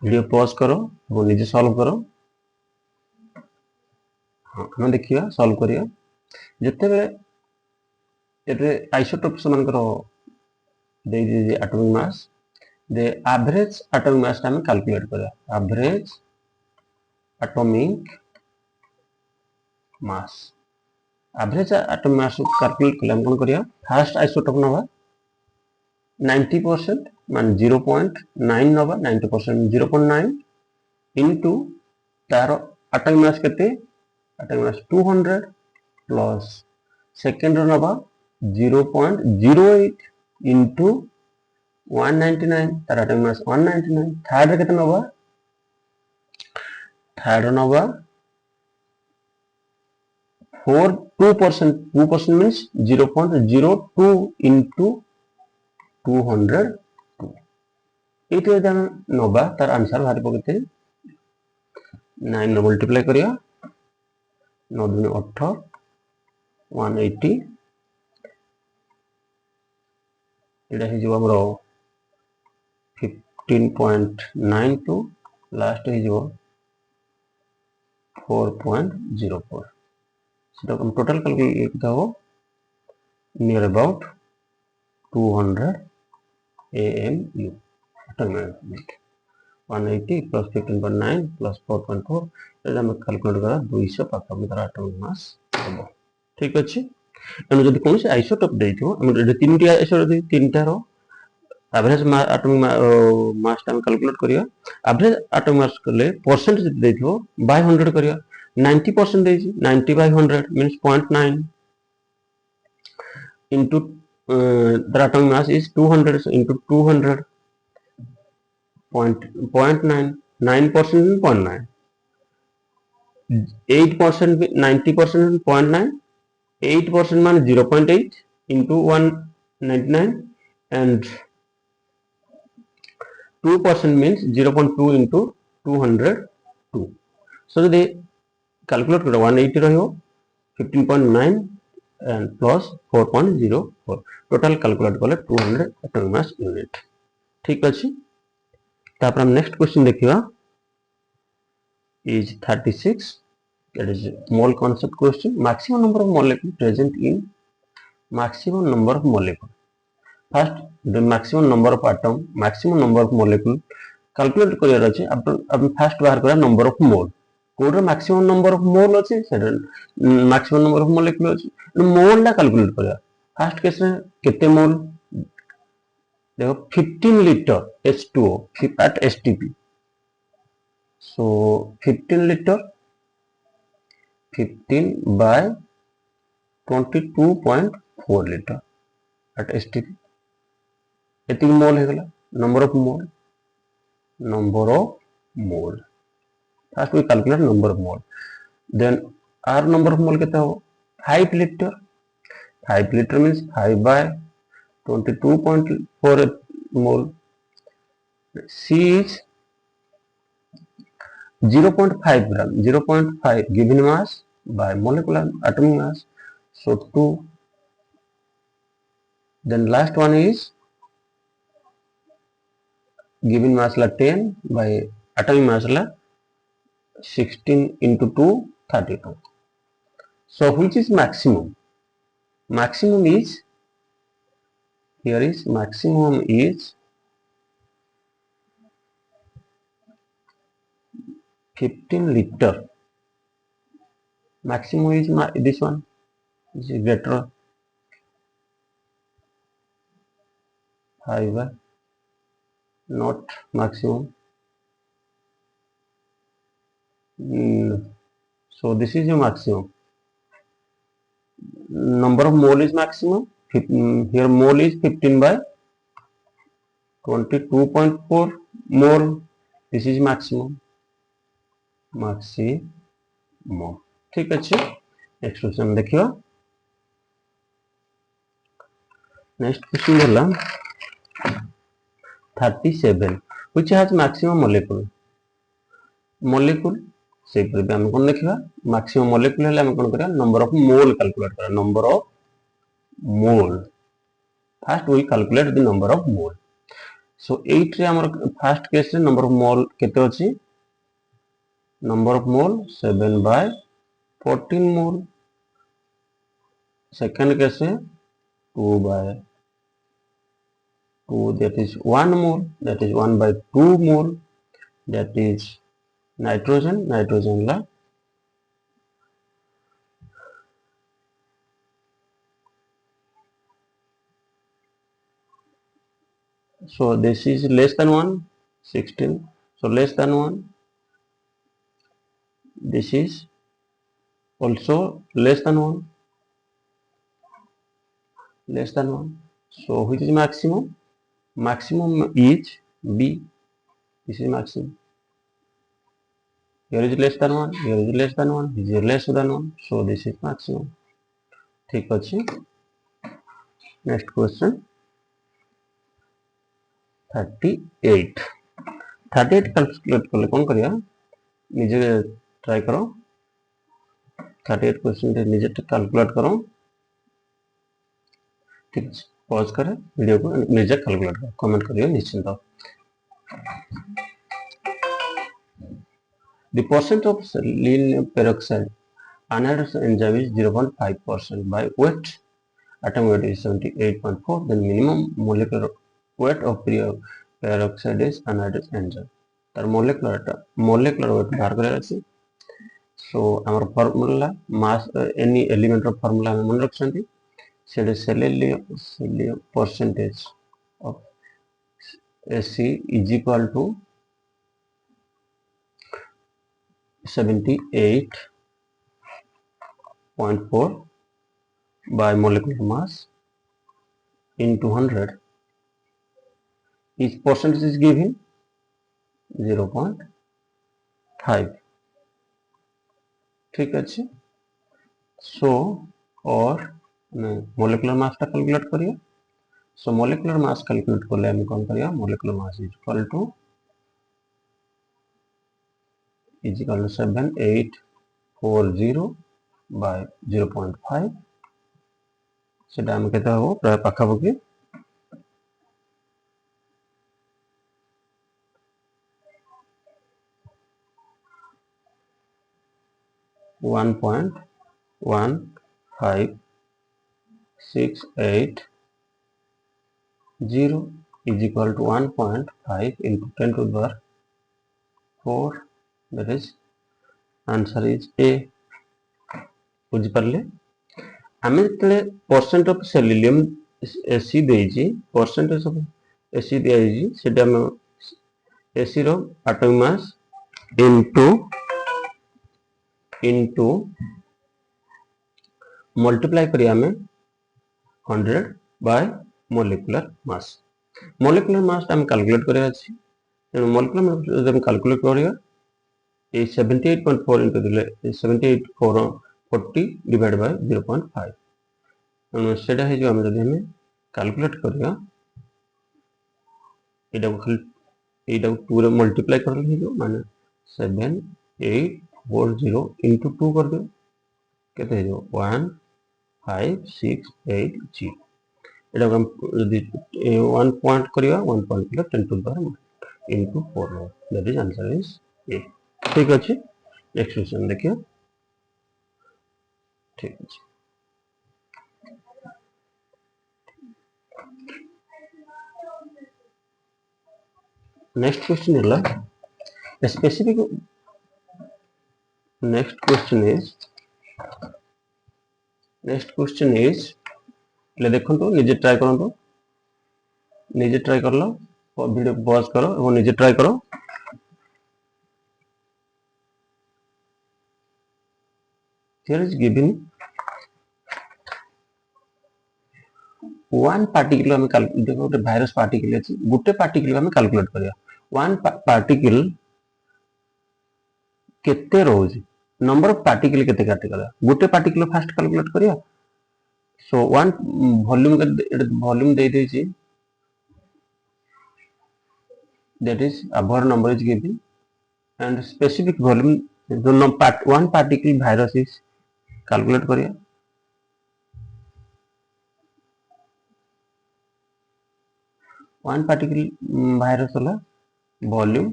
वीडियो पॉज करो वो निजे सॉल्व करो हां हम देखिया सॉल्व करिया जते बेले एते आइसोटोप्स मन करो दे दे atomic mass the average atomic mass हम कैलकुलेट करिया average atomic mass कैलकुलेट कले हम कोन करिया फर्स्ट आइसोटोप नवा 90% मान 0.9 नवा 90% 0.9 इनटू तार एटॉमिक मास केते एटॉमिक मास 200 प्लस सेकंड नवा 0.08 इनटू 199 तार एटॉमिक मास 199 थर्ड केते नवा थर्ड नवा 2% means 0.02 into 202 एते जन नवा तार आंसर बाहर पकते 9 नो मल्टीप्लाई करिया 9 दुने 18 180 एटा हे जो हमरो 15.92 लास्ट हे जो 4.04 सेटा हम टोटल कैलकुलेट करबो near about 200 AMU 180 plus 15.9 plus 4.4 एटा हम कैलकुलेट करा 200 पाखा में तार एटॉमिक मास हबो ठीक अछि एनु जदि कोन से आइसोटोप देइथो हम तीनटी आइसोटोप तीनटा रो एवरेज एटॉमिक मास हम कैलकुलेट करिया एवरेज एटॉमिक मास करले परसेंटेज देइथो बाय 100 करिया 90% देइछि 90 by 100 means 0.9 into the atomic mass is 200 into 200 0.9 9% 0.9 8% 90% 0.9 8% मान 0.8 into 199 and 2% means 0.2 into 202 so they calculate करो 180 रहियो 15.9 and plus 4.04 total calculate कले 200 atomic mass unit ठीक अछि तापर हम नेक्स्ट क्वेश्चन देखिबा is 36 that is mole concept question maximum number of molecule present in maximum number of molecule first the maximum number of atom maximum number of molecule calculate career अछि अब first बाहर करा number of mole coder maximum number of मोल अछि सेटा maximum number of molecule अछि मोल ला calculate करिया first case रे केते मोल देखो 15 litre H2O at STP so 15 liter 15 by 22.4 liter at STP एति मोल हे गला number of mole first we calculate number of mole then our number of mole कितना हो 5 liter 5 liter means 5 by 22.4 mole C is 0.5 gram 0.5 given mass by molecular atomic mass so 2 then last one is given mass la 10 by atomic mass la 16 into 2 32 so which is maximum is here is maximum is 15 liter. Maximum is this one. This is greater 5, not maximum. So this is your maximum. Number of mole is maximum. Here mole is 15 by 22.4 mole. This is maximum. Maximum. ठीक अच्छे. Next question देखियो. Next question होला 37. Which has maximum molecule? Molecule. से पर हम कौन देखिबा maximum molecule हेले हम कौन करिया नंबर ऑफ मोल कैलकुलेट करा number of mole first we calculate the number of mole so 8 रे हमर फर्स्ट केस रे नंबर ऑफ मोल केते अछि number of mole 7 by 14 mole second case रे 2 by 2 that is 1 mole that is 1 by 2 mole that is nitrogen la so this is less than 1 16 so less than 1 this is also less than 1 so which is maximum is B this is maximum here is less than 1 here is less than 1 here is less than 1 so this is maximum ठीक अछि next question 38 calculate करले कौन करिया निजे try करो 38 question रे निजे calculate करो ठीक है पॉज करे वीडियो को निजे कैलकुलेट करो कमेंट करियो निश्चिंत the percent of selenium peroxide anhydrous enzyme is 0.5% by weight atom weight is 78.4 then minimum molecular weight of peroxide is anhydrous enzyme तर molecular weight बाहर करे अछि so our formula mass any element of formula हम मन रखछंती सेटे selenium percentage of Ac is equal to 78.4 by molecular mass into 100 each percentage is given 0.5 ठीक अच्छे so और molecular mass टा कैलकुलेट करिए so molecular mass कैलकुलेट करले हम कौन करिया molecular mass is equal to 7840 by 0.5 सेटा हम केता हो प्राय पाखापाखि 1.1568 0 is equal to 1.5 into 10 to the power 4 that is answer is A बुझी पारले आमे जतले परसेंट ऑफ सेलिनियम Ac देजी परसेंटेज ऑफ Ac देजी सेटा हम Ac रो एटॉमिक मास इनटू मल्टीप्लाई करिया में 100 बाय मोलेकुलर मास हम कैलकुलेट करे अछि मोलेकुलर मास जब हम कैलकुलेट करिया ए 78.4 into 7840 divided by 0.5 सेटा है जो हम जब हमें कैलकुलेट करिया एटा 2 रे मल्टीप्लाई कर ले जो माने 7840 into 2 कर दो केते है जो 15680 एटा हम यदि 1 पॉइंट करिया 1 point 10 to the power into 4 that is answer is A ठीक अच्छे नेक्स्ट क्वेश्चन देखिए ठीक अच्छे नेक्स्ट क्वेश्चन है next question is ले देखो निजे ट्राई करो निजे ट्राई कर लो वीडियो पॉज करो और निजे ट्राई करो here is given one particle आम देखो गोटे भाइरस पार्टिकल अच्छी गोटे पार्टिकल आम कैलकुलेट करिया वन पार्टिकल केते रोज नंबर ऑफ पार्टिकल केते कैटेगरी गोटे पार्टिकल फास्ट कैलकुलेट करिया सो वन वॉल्यूम दे देछि that is above number is given and specific volume जो one particle virus is calculate करिया one particle virus वाला volume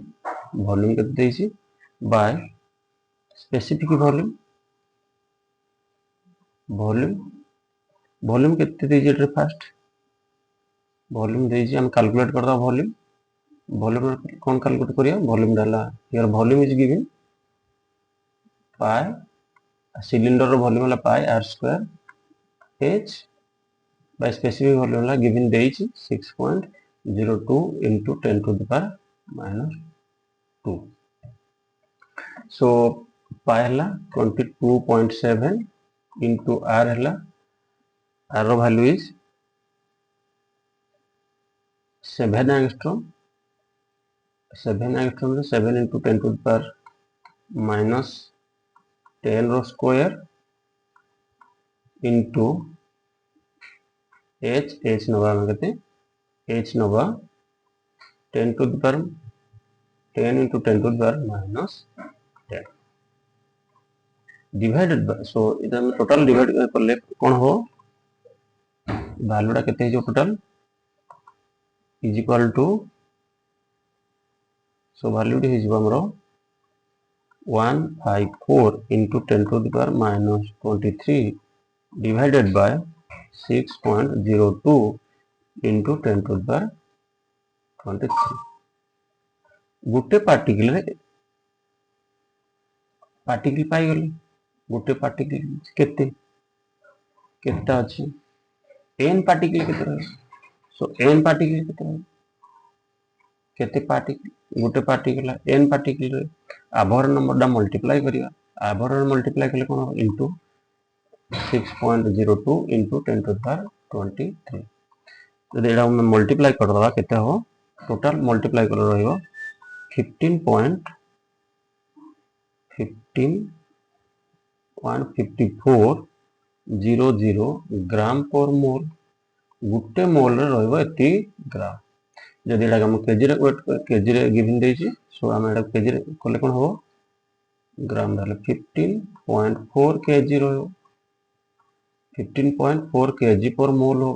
केते देछि by specific volume केते देछि एटा फर्स्ट वॉल्यूम देछि हम कैलकुलेट करदा वॉल्यूम कौन कैलकुलेट करिया वॉल्यूम डाला here volume is given pi cylinder रो वॉल्यूम वाला pi r square h by specific volume वाला गिवन देछि 6.02 into 10 to the power minus 2 so पाई हला 22.7 into r हला r रो वैल्यू इज 7 एंगस्ट्रॉम 7 एंगस्ट्रॉम रे 7 into 10 to the power minus 10 रो square into h नवा कहते h नवा 10 to the power 10 into 10 to the power minus 10 divided by so इधर में टोटल डिवाइड करले कोन हो वैल्यूटा केते जो total is equal to so value डी हिज हमरो 154 into 10 to the power minus 23 divided by 6.02 into 10 to the power 23 गोटे पार्टिकल पाई गले गोटे पार्टिकल केते केता अछि n पार्टिकल केते रहे सो n पार्टिकल केते रहे केते पार्टिकल गोटे पार्टिकल n पार्टिकल रे आभर नंबर डा मल्टीप्लाई करिया आभर मल्टीप्लाई कले कोन into 6.02 into 10 to the power 23 यदि एडा हम मल्टीप्लाई कर दवा केते हो टोटल मल्टीप्लाई कर रहइबो 15.15400 ग्राम पर मोल गुटे मोल रे रहइबो एती ग्राम जदि एडा हम केजी रे वेट केजी रे गिवन देछि सो हम एडा केजी रे कोले कोन हो ग्राम डाले 15.4 केजी रो 15.4 केजी पर मोल हो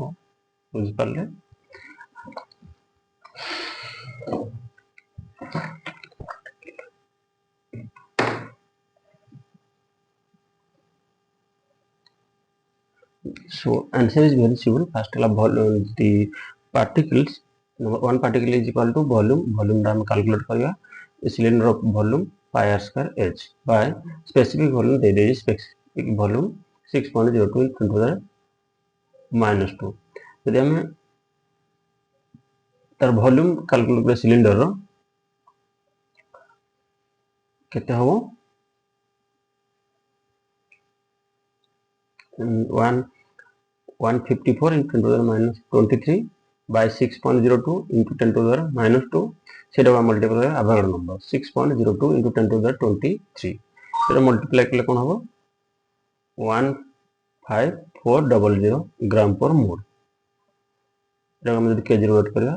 बुझ पाले so answer is very simple first the particles one particle is equal to volume da हम कैलकुलेट करिया cylinder of volume pi r square h by specific volume they they specific volume 6.02 into 10 to the minus 2 यदि हम तार volume calculate कर cylinder रो केते हो 154 into 10 to the minus 23 by 6.02 into 10 to the minus 2 सेटा हम multiply करिया आभार नंबर 6.02 into 10 to the 23 सेटा मल्टीप्लाई करले कोन हो 15400 ग्राम पर मोल एटा हम जदि केजी वेट करिया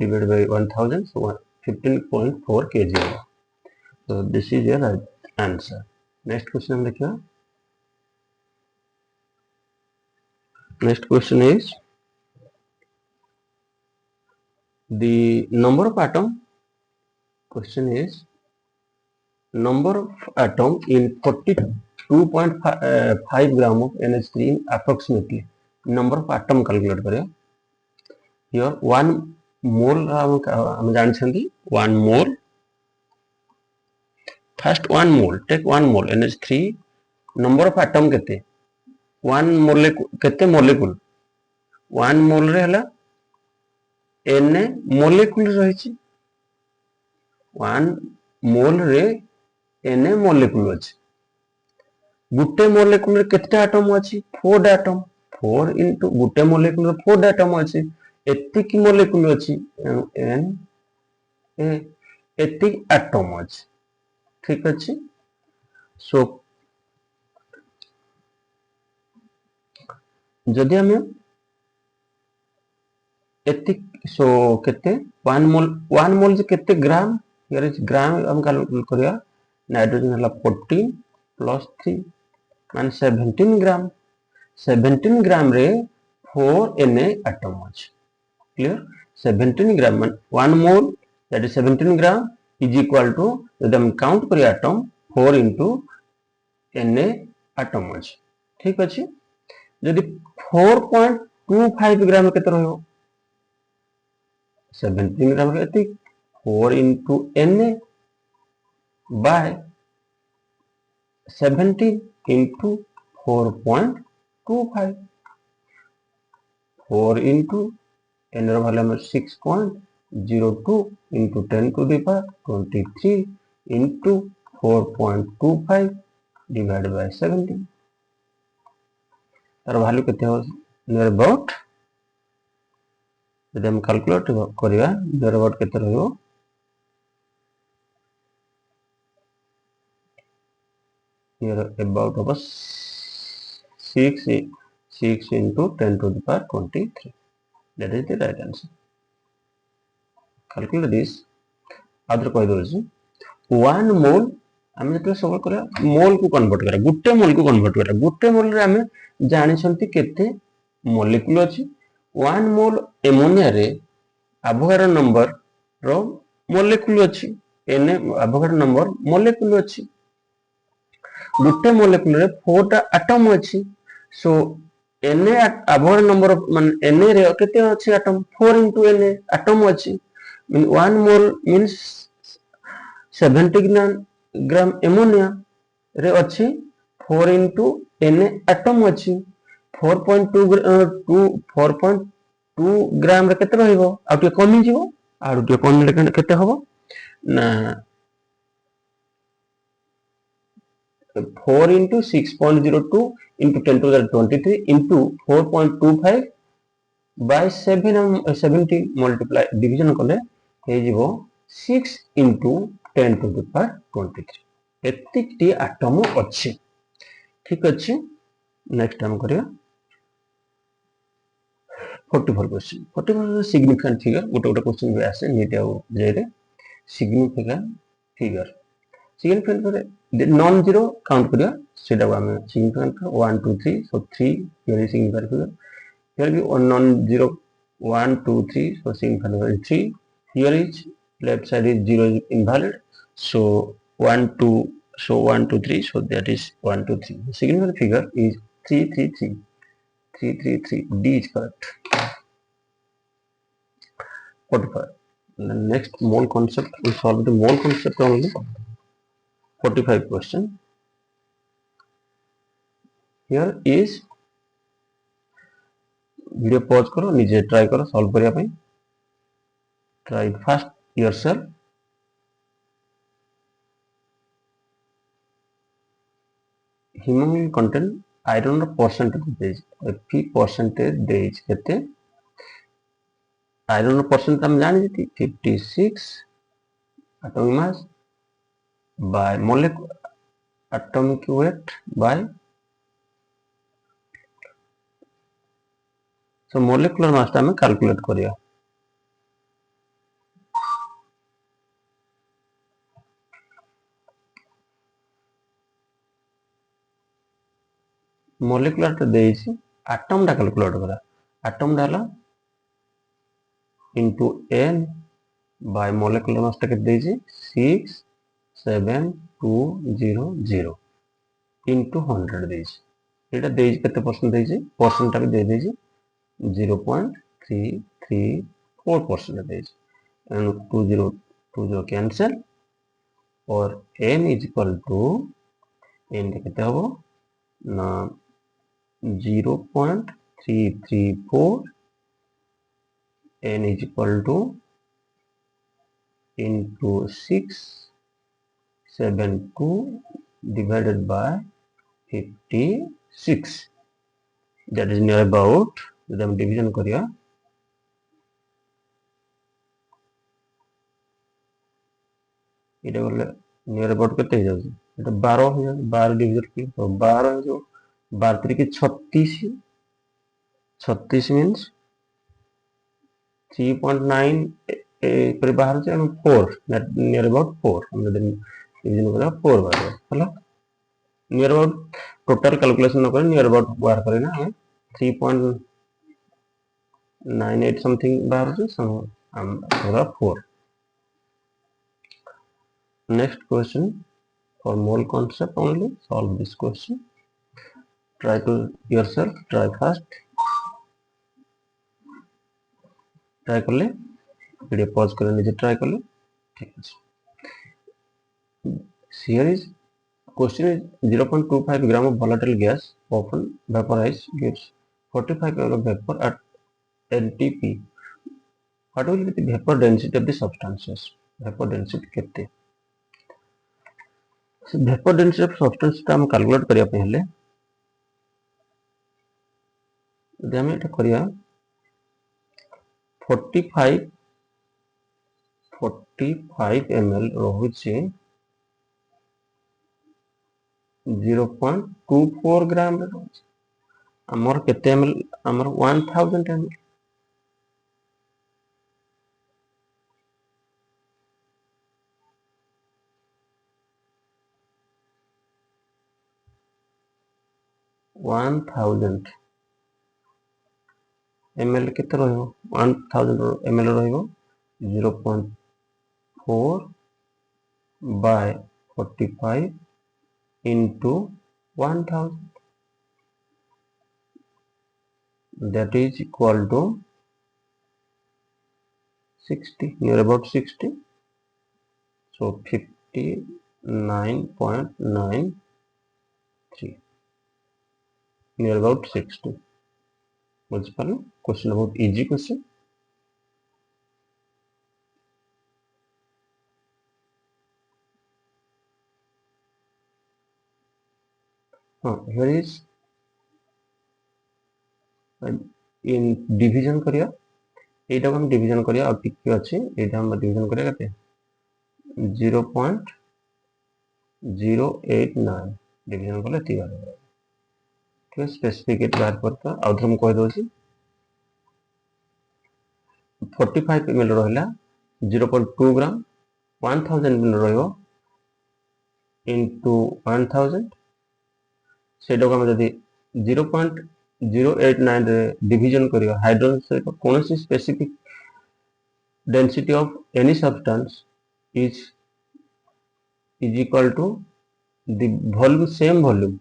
divide by 1000 so 15.4 kg so this is your right answer next question हम देखिया next question is the number of atom question is number of atom in 42.5 gram of NH3 in approximately number of atom calculate करिया here 1 mole हम जान छंदी 1 mole first 1 mole, take 1 mole NH3, number of atom केते 1 molecule केते molecule 1 mole रे हला n molecule रही 1 mole रे n molecule अछि गुटे molecule रे केते atom अछि 4 atom 4 into गुटे molecule रे 4 atom अछि एतिक molecule अछि n एतिक atom अछि ठीक अछि सो जदि हमें एतिक सो केते 1 मोल जे केते ग्राम यार ग्राम हम कैलकुलेट करिया नाइट्रोजन हला 14 प्लस 3 मान 17 ग्राम 17 ग्राम रे 4 Na atom अछि क्लियर 17 ग्राम मान 1 mole that is 17 gram is equal to यदि हम काउंट करिया एटम 4 into Na atom अछि ठीक अछि यदि 4.25 ग्राम केते रहयो 17 ग्राम एतिक 4 into Na by 17 into 4.25 4 into n ର value ଆମର 6.02 into 10 to the power 23 into 4.25 divided by 17 तार value केते हो near about यदि हम कैलकुलेट करिया near about केते रहयो near about of 6 into 10 to the power 23 that is the right answer calculate this आदर कहि दोछि 1 मोल हम जते सॉल्व करा मोल को कन्वर्ट करा गुटे मोल को कन्वर्ट करा गुटे मोल रे हम जानि छंती केते मॉलिक्यूल अछि 1 मोल एमोनिया रे एवोगाड्रो नंबर रो मॉलिक्यूल अछि एन एवोगाड्रो नंबर मॉलिक्यूल अछि गुटे मॉलिक्यूल रे 4 टा एटम अछि सो Na एवोगाड्रो नंबर माने Na रे केते अछि एटम 4 into Na एटम अछि mean 1 mole means 70 ग्राम एमोनिया रे अछि 4 into Na एटम अछि 4.2 ग्राम रे केते रहइबो आ टे कमी जीवो आ टे कमी रे केते हबो ना 4 into 6.02 into 10 to the 23 into 4.25 by 70 multiply division कले हे जीवो 6 into 10 to the power 23 एतिक टी एटम अछि ठीक अछि नेक्स्ट हम करिया 44 क्वेश्चन 44 सिग्निफिकेंट फिगर गोटे क्वेश्चन भी आसे नीट आउ जेरे significant figure significant figure non zero count करिया सेटा हम significant 1 2 3 so 3 here is significant figure here भी non zero 1 2 3 so significant figure 3 here is left side is 0 is invalid so 1 2 so 1 2 3 so that is 1 2 3 the significant figure is 3 3 3 3 3 3 D is correct 45 the next mole concept we solve the mole concept only 45 question here is video pause करो निजे try करो solve करिया पई try first yourself human content iron रो percentage देज F percentage देज केते iron रो परसेंट हम जानि जति 56 atomic mass by molecular atomic weight by so molecular mass ता हमें कैलकुलेट करिया मोलेकुलर ता देइछि एटम ता कैलकुलेट करा एटम डाला into n by molecular mass ता केते देइछि 67200 इनटू 100 देइछि एटा देइछि केते परसेंट देइछि परसेंट ता भी दे देइछि 0.334% देइछि and 20 cancel और n is equal to n केते हबो ना 0.334 n is equal to into 672 divided by 56, that is near about যদি আমি ডিভিশন করিয়া এটা বলে নিয়ার अबाउट কেতে হয়ে যাচ্ছে এটা 12 হয়ে যাচ্ছে 12 ডিভিজন কি তো 12 হয়ে যাবে 12 থেকে 36 36 means 3.9 पर बाहर से हम 4 नियर अबाउट 4 हम डिवीजन करा 4 बाहर ହେଲା नियर अबाउट टोटल कैलकुलेशन न करें नियर अबाउट बाहर करें ना हमें 3.98 समथिंग बाहर से हम होगा 4. Next question for mole concept only. Solve this question. Try to yourself. Try first. Try कर ले वीडियो पॉज कर नीचे ट्राई कर ले ठीक है. Here is question is 0.25 gram of volatile gas often vaporized gives 45 ml of vapor at NTP. What will be the vapor density of the substances? Vapor density कितने? So vapor density of substance का हम calculate करिया पहले. यदि हमें इटा करिया 45 ml रहुचे 0.24 ग्राम रे रहुचे हमर केते ml हमर 1000 ml 1000 ml केते रहइबो 1000 ml रहइबो 0.4 by 45 into 1000, that is equal to 60, near about 60, so 59.93, near about 60. What's the question about easy question? Here is in division करिया एटा हम डिवीजन करिया और टिक अछि एटा हम डिवीजन करिया कते 0.089 डिवीजन कले ती बारे ठीक है स्पेसिफिकेट बाहर करता आउट हम कह दो 45 ml रहला 0.2 ग्राम 1000 ml रहयो into 1000 सेटा को हम जदी 0.089 रे डिवीजन करियो हाइड्रोजन से कौन सी specific density of any substance is equal to the volume, same volume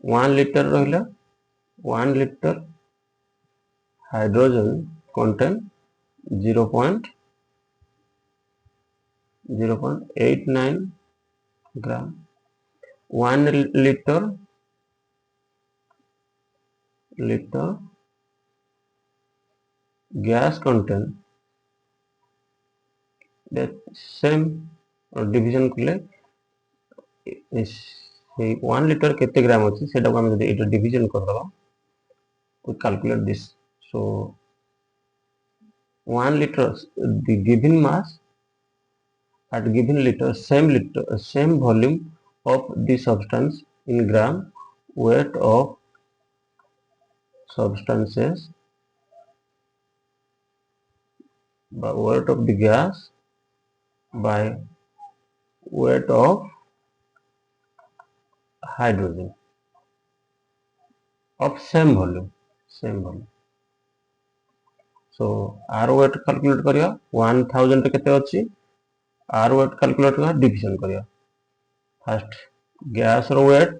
1 liter रहला 1 liter hydrogen contain 0.89 gram 1 liter gas contain that same division कले 1 liter केते ग्राम अछि सेटा को हम जदी एटा डिवीजन कर दबा to calculate this. So 1 liter the given mass at given liter same volume of the substance in gram weight of substances by weight of the gas by weight of hydrogen of same volume. So R weight calculate करिया 1000 रे केते अछि R weight calculate का division करिया first gas रो weight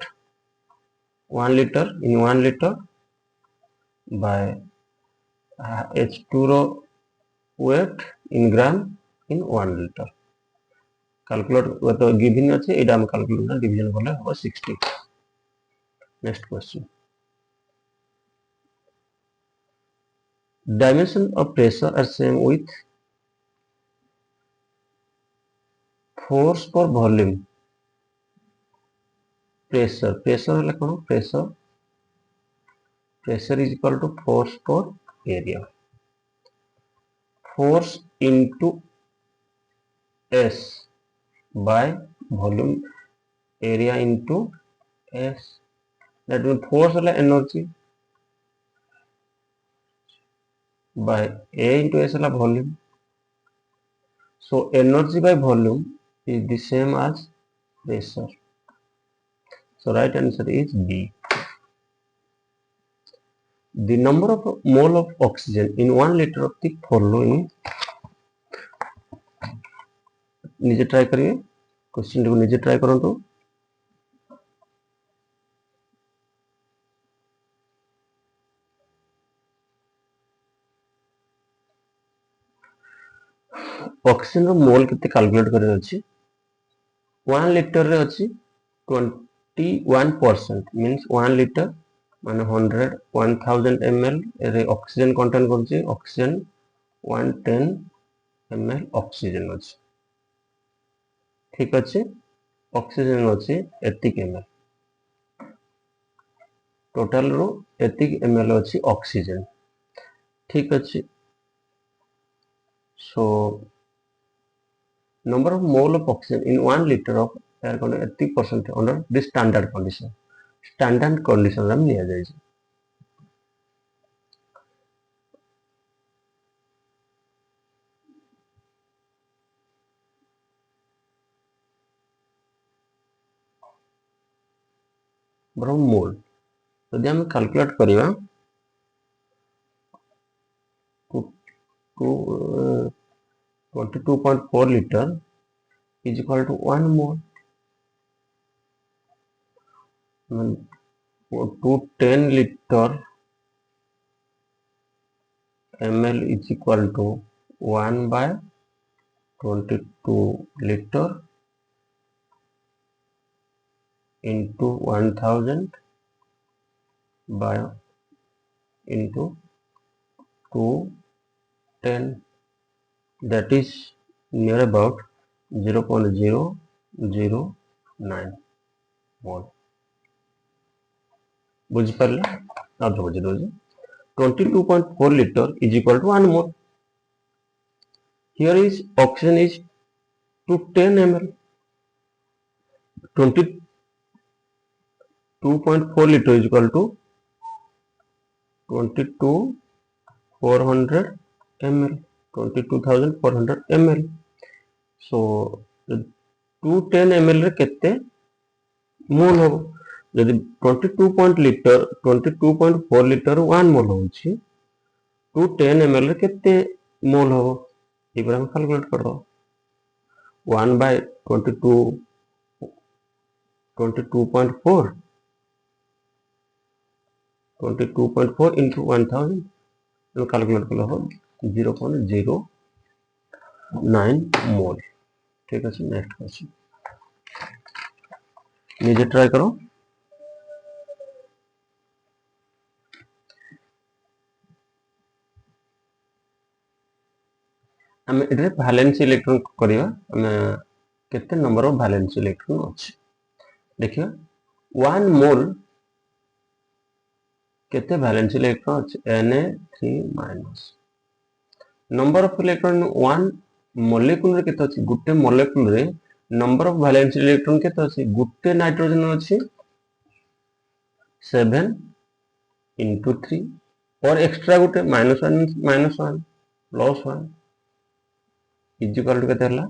1 liter in 1 liter by H2 रो weight in gram in 1 liter calculate तो given अच्छे एटा हम कैलकुलेट डिवीजन करले हो 60. Next question dimension of pressure are same with force per volume. pressure है कौन pressure is equal to force per area. force into s by volume area into s, that means force है energy by a into s है volume. So energy by volume is the same as pressure. So right answer is B. The number of mole of oxygen in 1 liter of the following, निजे try करिए question को निजे try करंतु. Oxygen रो मोल केते calculate करे अछि 1 litre रे अछि 21% मींस 1 लीटर माने 100 1000 ml रे ऑक्सीजन कंटेन करछि ऑक्सीजन 110 ml ऑक्सीजन अछि. ठीक अछि ऑक्सीजन अछि एतिक ml टोटल रो एतिक ml अछि ऑक्सीजन. ठीक अछि. So number of mole of oxygen in 1 liter of air content 80% under this standard condition. Standard condition हम लिया जाए बरम मोल यदि हम calculate करिवा to 22.4 liter is equal to 1 mole. 210 liter ml is equal to 1 by 22 liter into 1000 by into 210, that is near about 0.009 mole. बुझ पारले अब बुझ दोजे 22.4 liter is equal to 1 mole. Here is oxygen is 210 ml. 22.4 liter is equal to 22,400 ml. 22,400 ml. So 210 ml रे केते मोल हो यदि 22.4 liter 1 मोल होछि 210 ml रे केते मोल हो इबरा हम कैलकुलेट कर दो 1 by 22.4 into 1000 कैलकुलेट कर लो 0.09 मोल. ठीक है नेक्स्ट क्वेश्चन निजे ट्राई करो. हम इधर वैलेंस इलेक्ट्रॉन करिवा हम केते नंबर ऑफ वैलेंस इलेक्ट्रॉन अछि देखियो 1 मोल केते वैलेंस इलेक्ट्रॉन अछि Na3- number of electron 1 molecule रे केते अछि गुटे मॉलिक्यूल रे नंबर ऑफ वैलेंस इलेक्ट्रॉन केते अछि गुटे नाइट्रोजन अछि 7 into 3 और एक्स्ट्रा गुटे -1 +1 इक्वल टू केते हला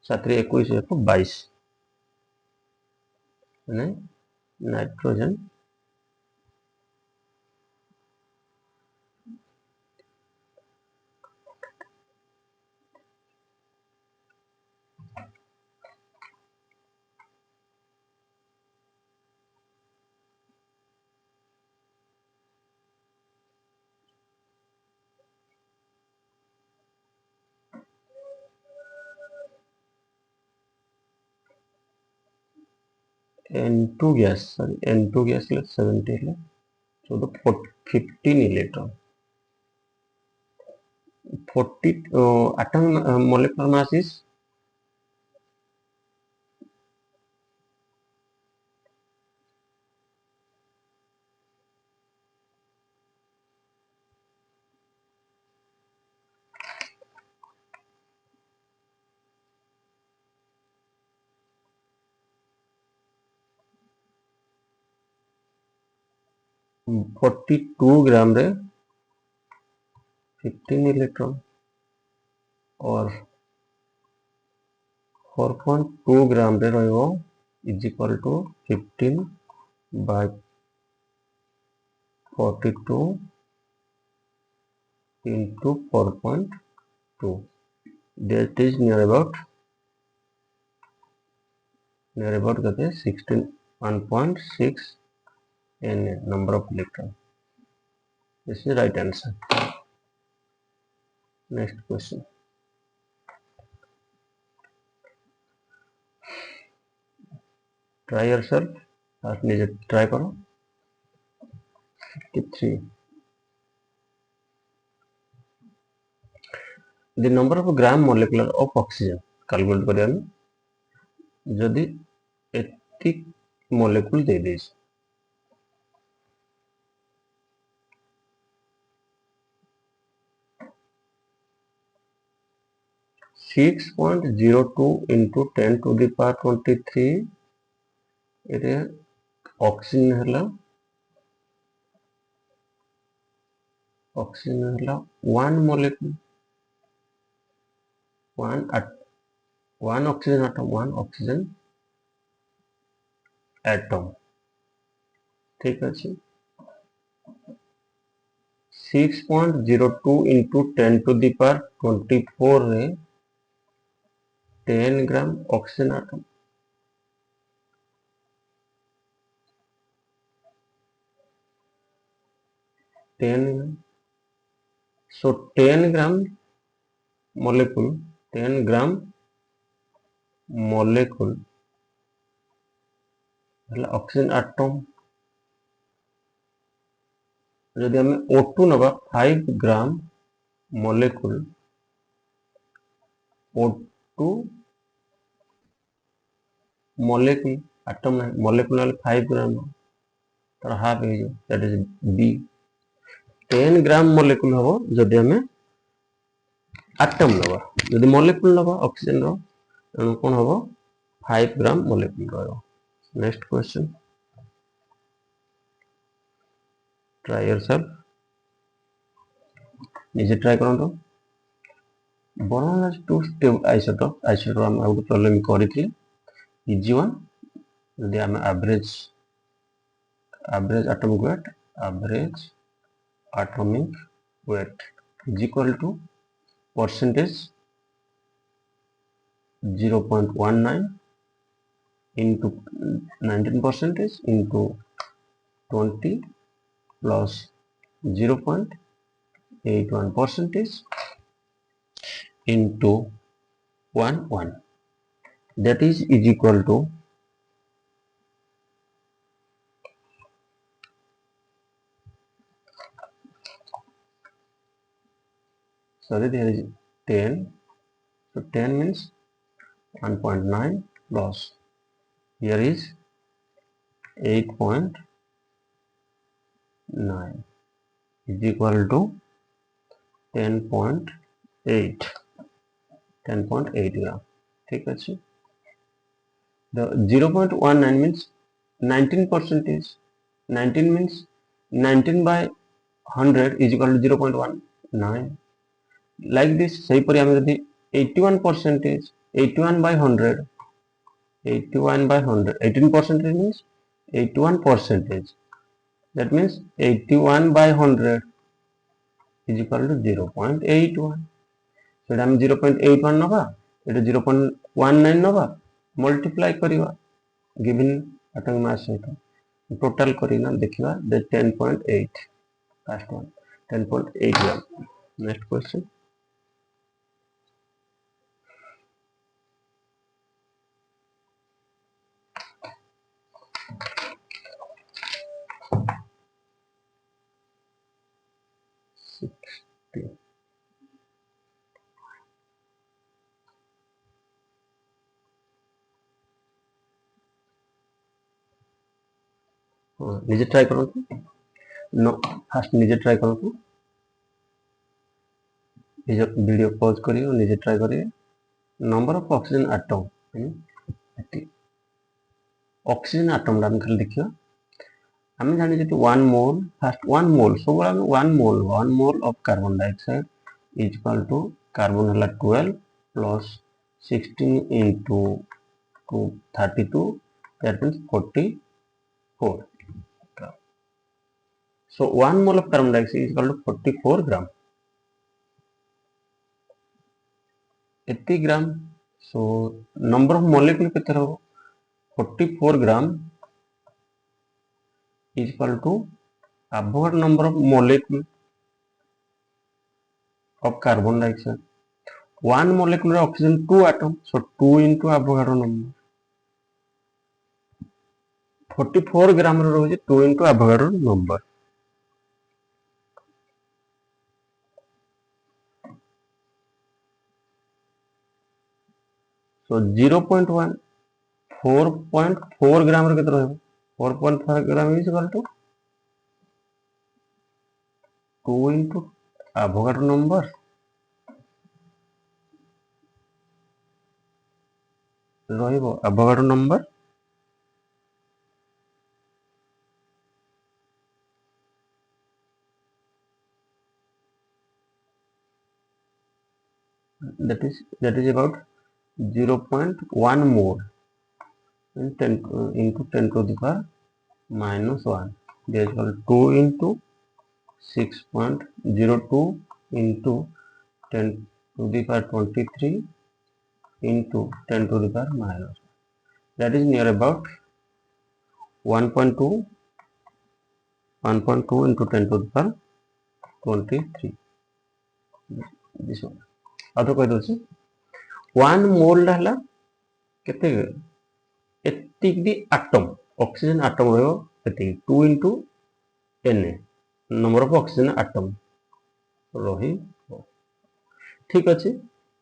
7 रे 21 22 माने nitrogen N2 gas, sorry, N2 gas 70 ले 15 electron. 40 atom molecular mass is 42 ग्राम रे 15 इलेक्ट्रॉन और 4.2 ग्राम रे रहिबो is equal to 15 by 42 into 4.2, that is near about कहते हैं 16 1.6 n number of electron. This is right answer. Next question. Try yourself. आप निजे try करो. 53. The number of gram molecular of oxygen calculate करिया ना. जदि एतिक molecule दे देज 6.02 into 10 to the power 23 array oxygen हला 1 molecule 1 oxygen atom ठीक अच्छे 6.02 into 10 to the power 24 रे 10 ग्राम ऑक्सीजन आटम 10 ग्राम so 10 ग्राम molecule 10 ग्राम molecule हला ऑक्सीजन आटम जदि हमें O2 नबा 5 ग्राम molecule O2 molecule atom ना molecule वाले 5 ग्राम तर हाफ है जो that is B 10 gram molecule हो जदि हमें atom नबा जदि molecule नबा ऑक्सीजन रो कौन हो 5 ग्राम molecule रो. Next question. Try yourself. निजे try करो तो बनाना टू स्टेबल आइसोटोप हम आउट प्रॉब्लम करिथिले इजी वन जदि हम average atomic weight is equal to percentage 0.19 into 19 percentage into 20 plus 0.81 percentage into 1 that is equal to sorry there is 10 so 10 means 1.9 plus here is 8.9 is equal to 10.8 ग्राम ठीक है. The 0.19 means 19 percentage 19 means 19 by 100 is equal to 0.19 like this सही पर हमें यदि 81 percentage 81 by 100 81 by 100 18 percentage means 81 percentage that means 81 by 100 is equal to 0.81 so हम 0.81 नबा ये 0.19 नबा मल्टीप्लाई करिवा गिवन एटॉमिक मास सहित टोटल करिना देखिवा the 10.8 last one 10.8 gram. Next question. निजे ट्राई करूँ नो फास्ट निजे ट्राई करूँ वीडियो पॉज करिए निजे ट्राई करिए number of oxygen atom oxygen atom टा खाली देखियो आम जानी जे 1 मोल फास्ट 1 मोल सब 1 mole of carbon dioxide is equal to carbon हला 12 plus 16 into 32 that means 44 gram. So 1 mole of carbon dioxide is equal to 44 gram. 80 gram. So number of molecule कितने रहो 44 gram is equal to Avogadro number of molecule of carbon dioxide. 1 molecule of oxygen 2 atom. So 2 into Avogadro number. 44 gram रही 2 into Avogadro number. So 0.1 4.4 ग्राम रे केते रहबो 4.4 gram is equal to 2 into Avogadro number रहइबो Avogadro number that is about 0.1 mole in 10 into 10 to the power minus 1 that is equal to 2 into 6.02 into 10 to the power 23 into 10 to the power minus 1. That is near about 1.2 into 10 to the power 23. This one. Out कह दउछि 1 मोल हला केते एतिक the atom oxygen atom रहयो एतिक 2 into Na number of oxygen atom रही ठीक अछि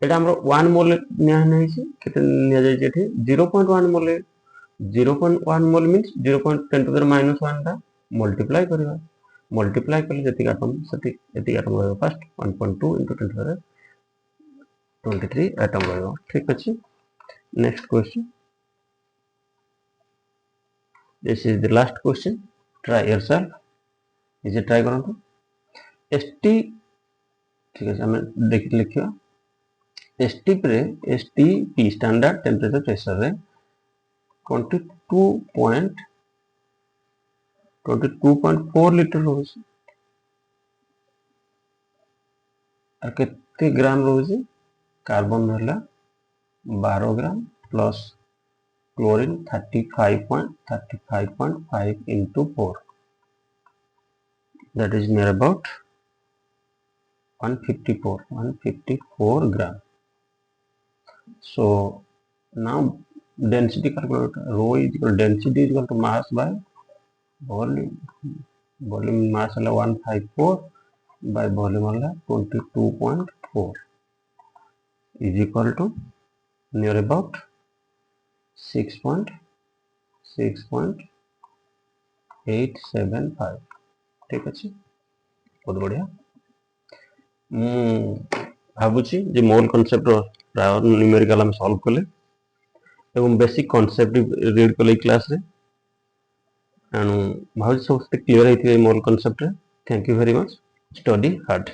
एटा हमरो 1 मोल निया नै छै केते निया जाय छै एठी 0.1 मोल 0.1 मोल मींस 0.10 to the minus 1 दा मल्टीप्लाई करबा मल्टीप्लाई करले जति एटम सति एति एटम रहयो first 1.2 into 10 to the 23 atom रहयो ठीक अछि next question this is the last question try yourself is try करंतु एसटी ठीक है हमें देख लिखियो एसटी पे एसटीपी स्टैंडर्ड टेंपरेचर प्रेशर रे 22.4 लीटर रोज और केते ग्राम रोज कार्बन रहला 12 gram plus chlorine 35.5 into 4 that is near about 154 gram. So now density calculate rho is equal density is equal to mass by volume mass है 154 by volume है 22.4 is equal to near about 6.875 ठीक अच्छे बहुत बढ़िया भावुची जे mole concept प्राय numerical हम solve कले एवं बेसिक कॉन्सेप्ट रीड कले क्लास रे एनु भावुची समस्त क्लियर हेतिबे मोल कॉन्सेप्ट रे thank you very much study hard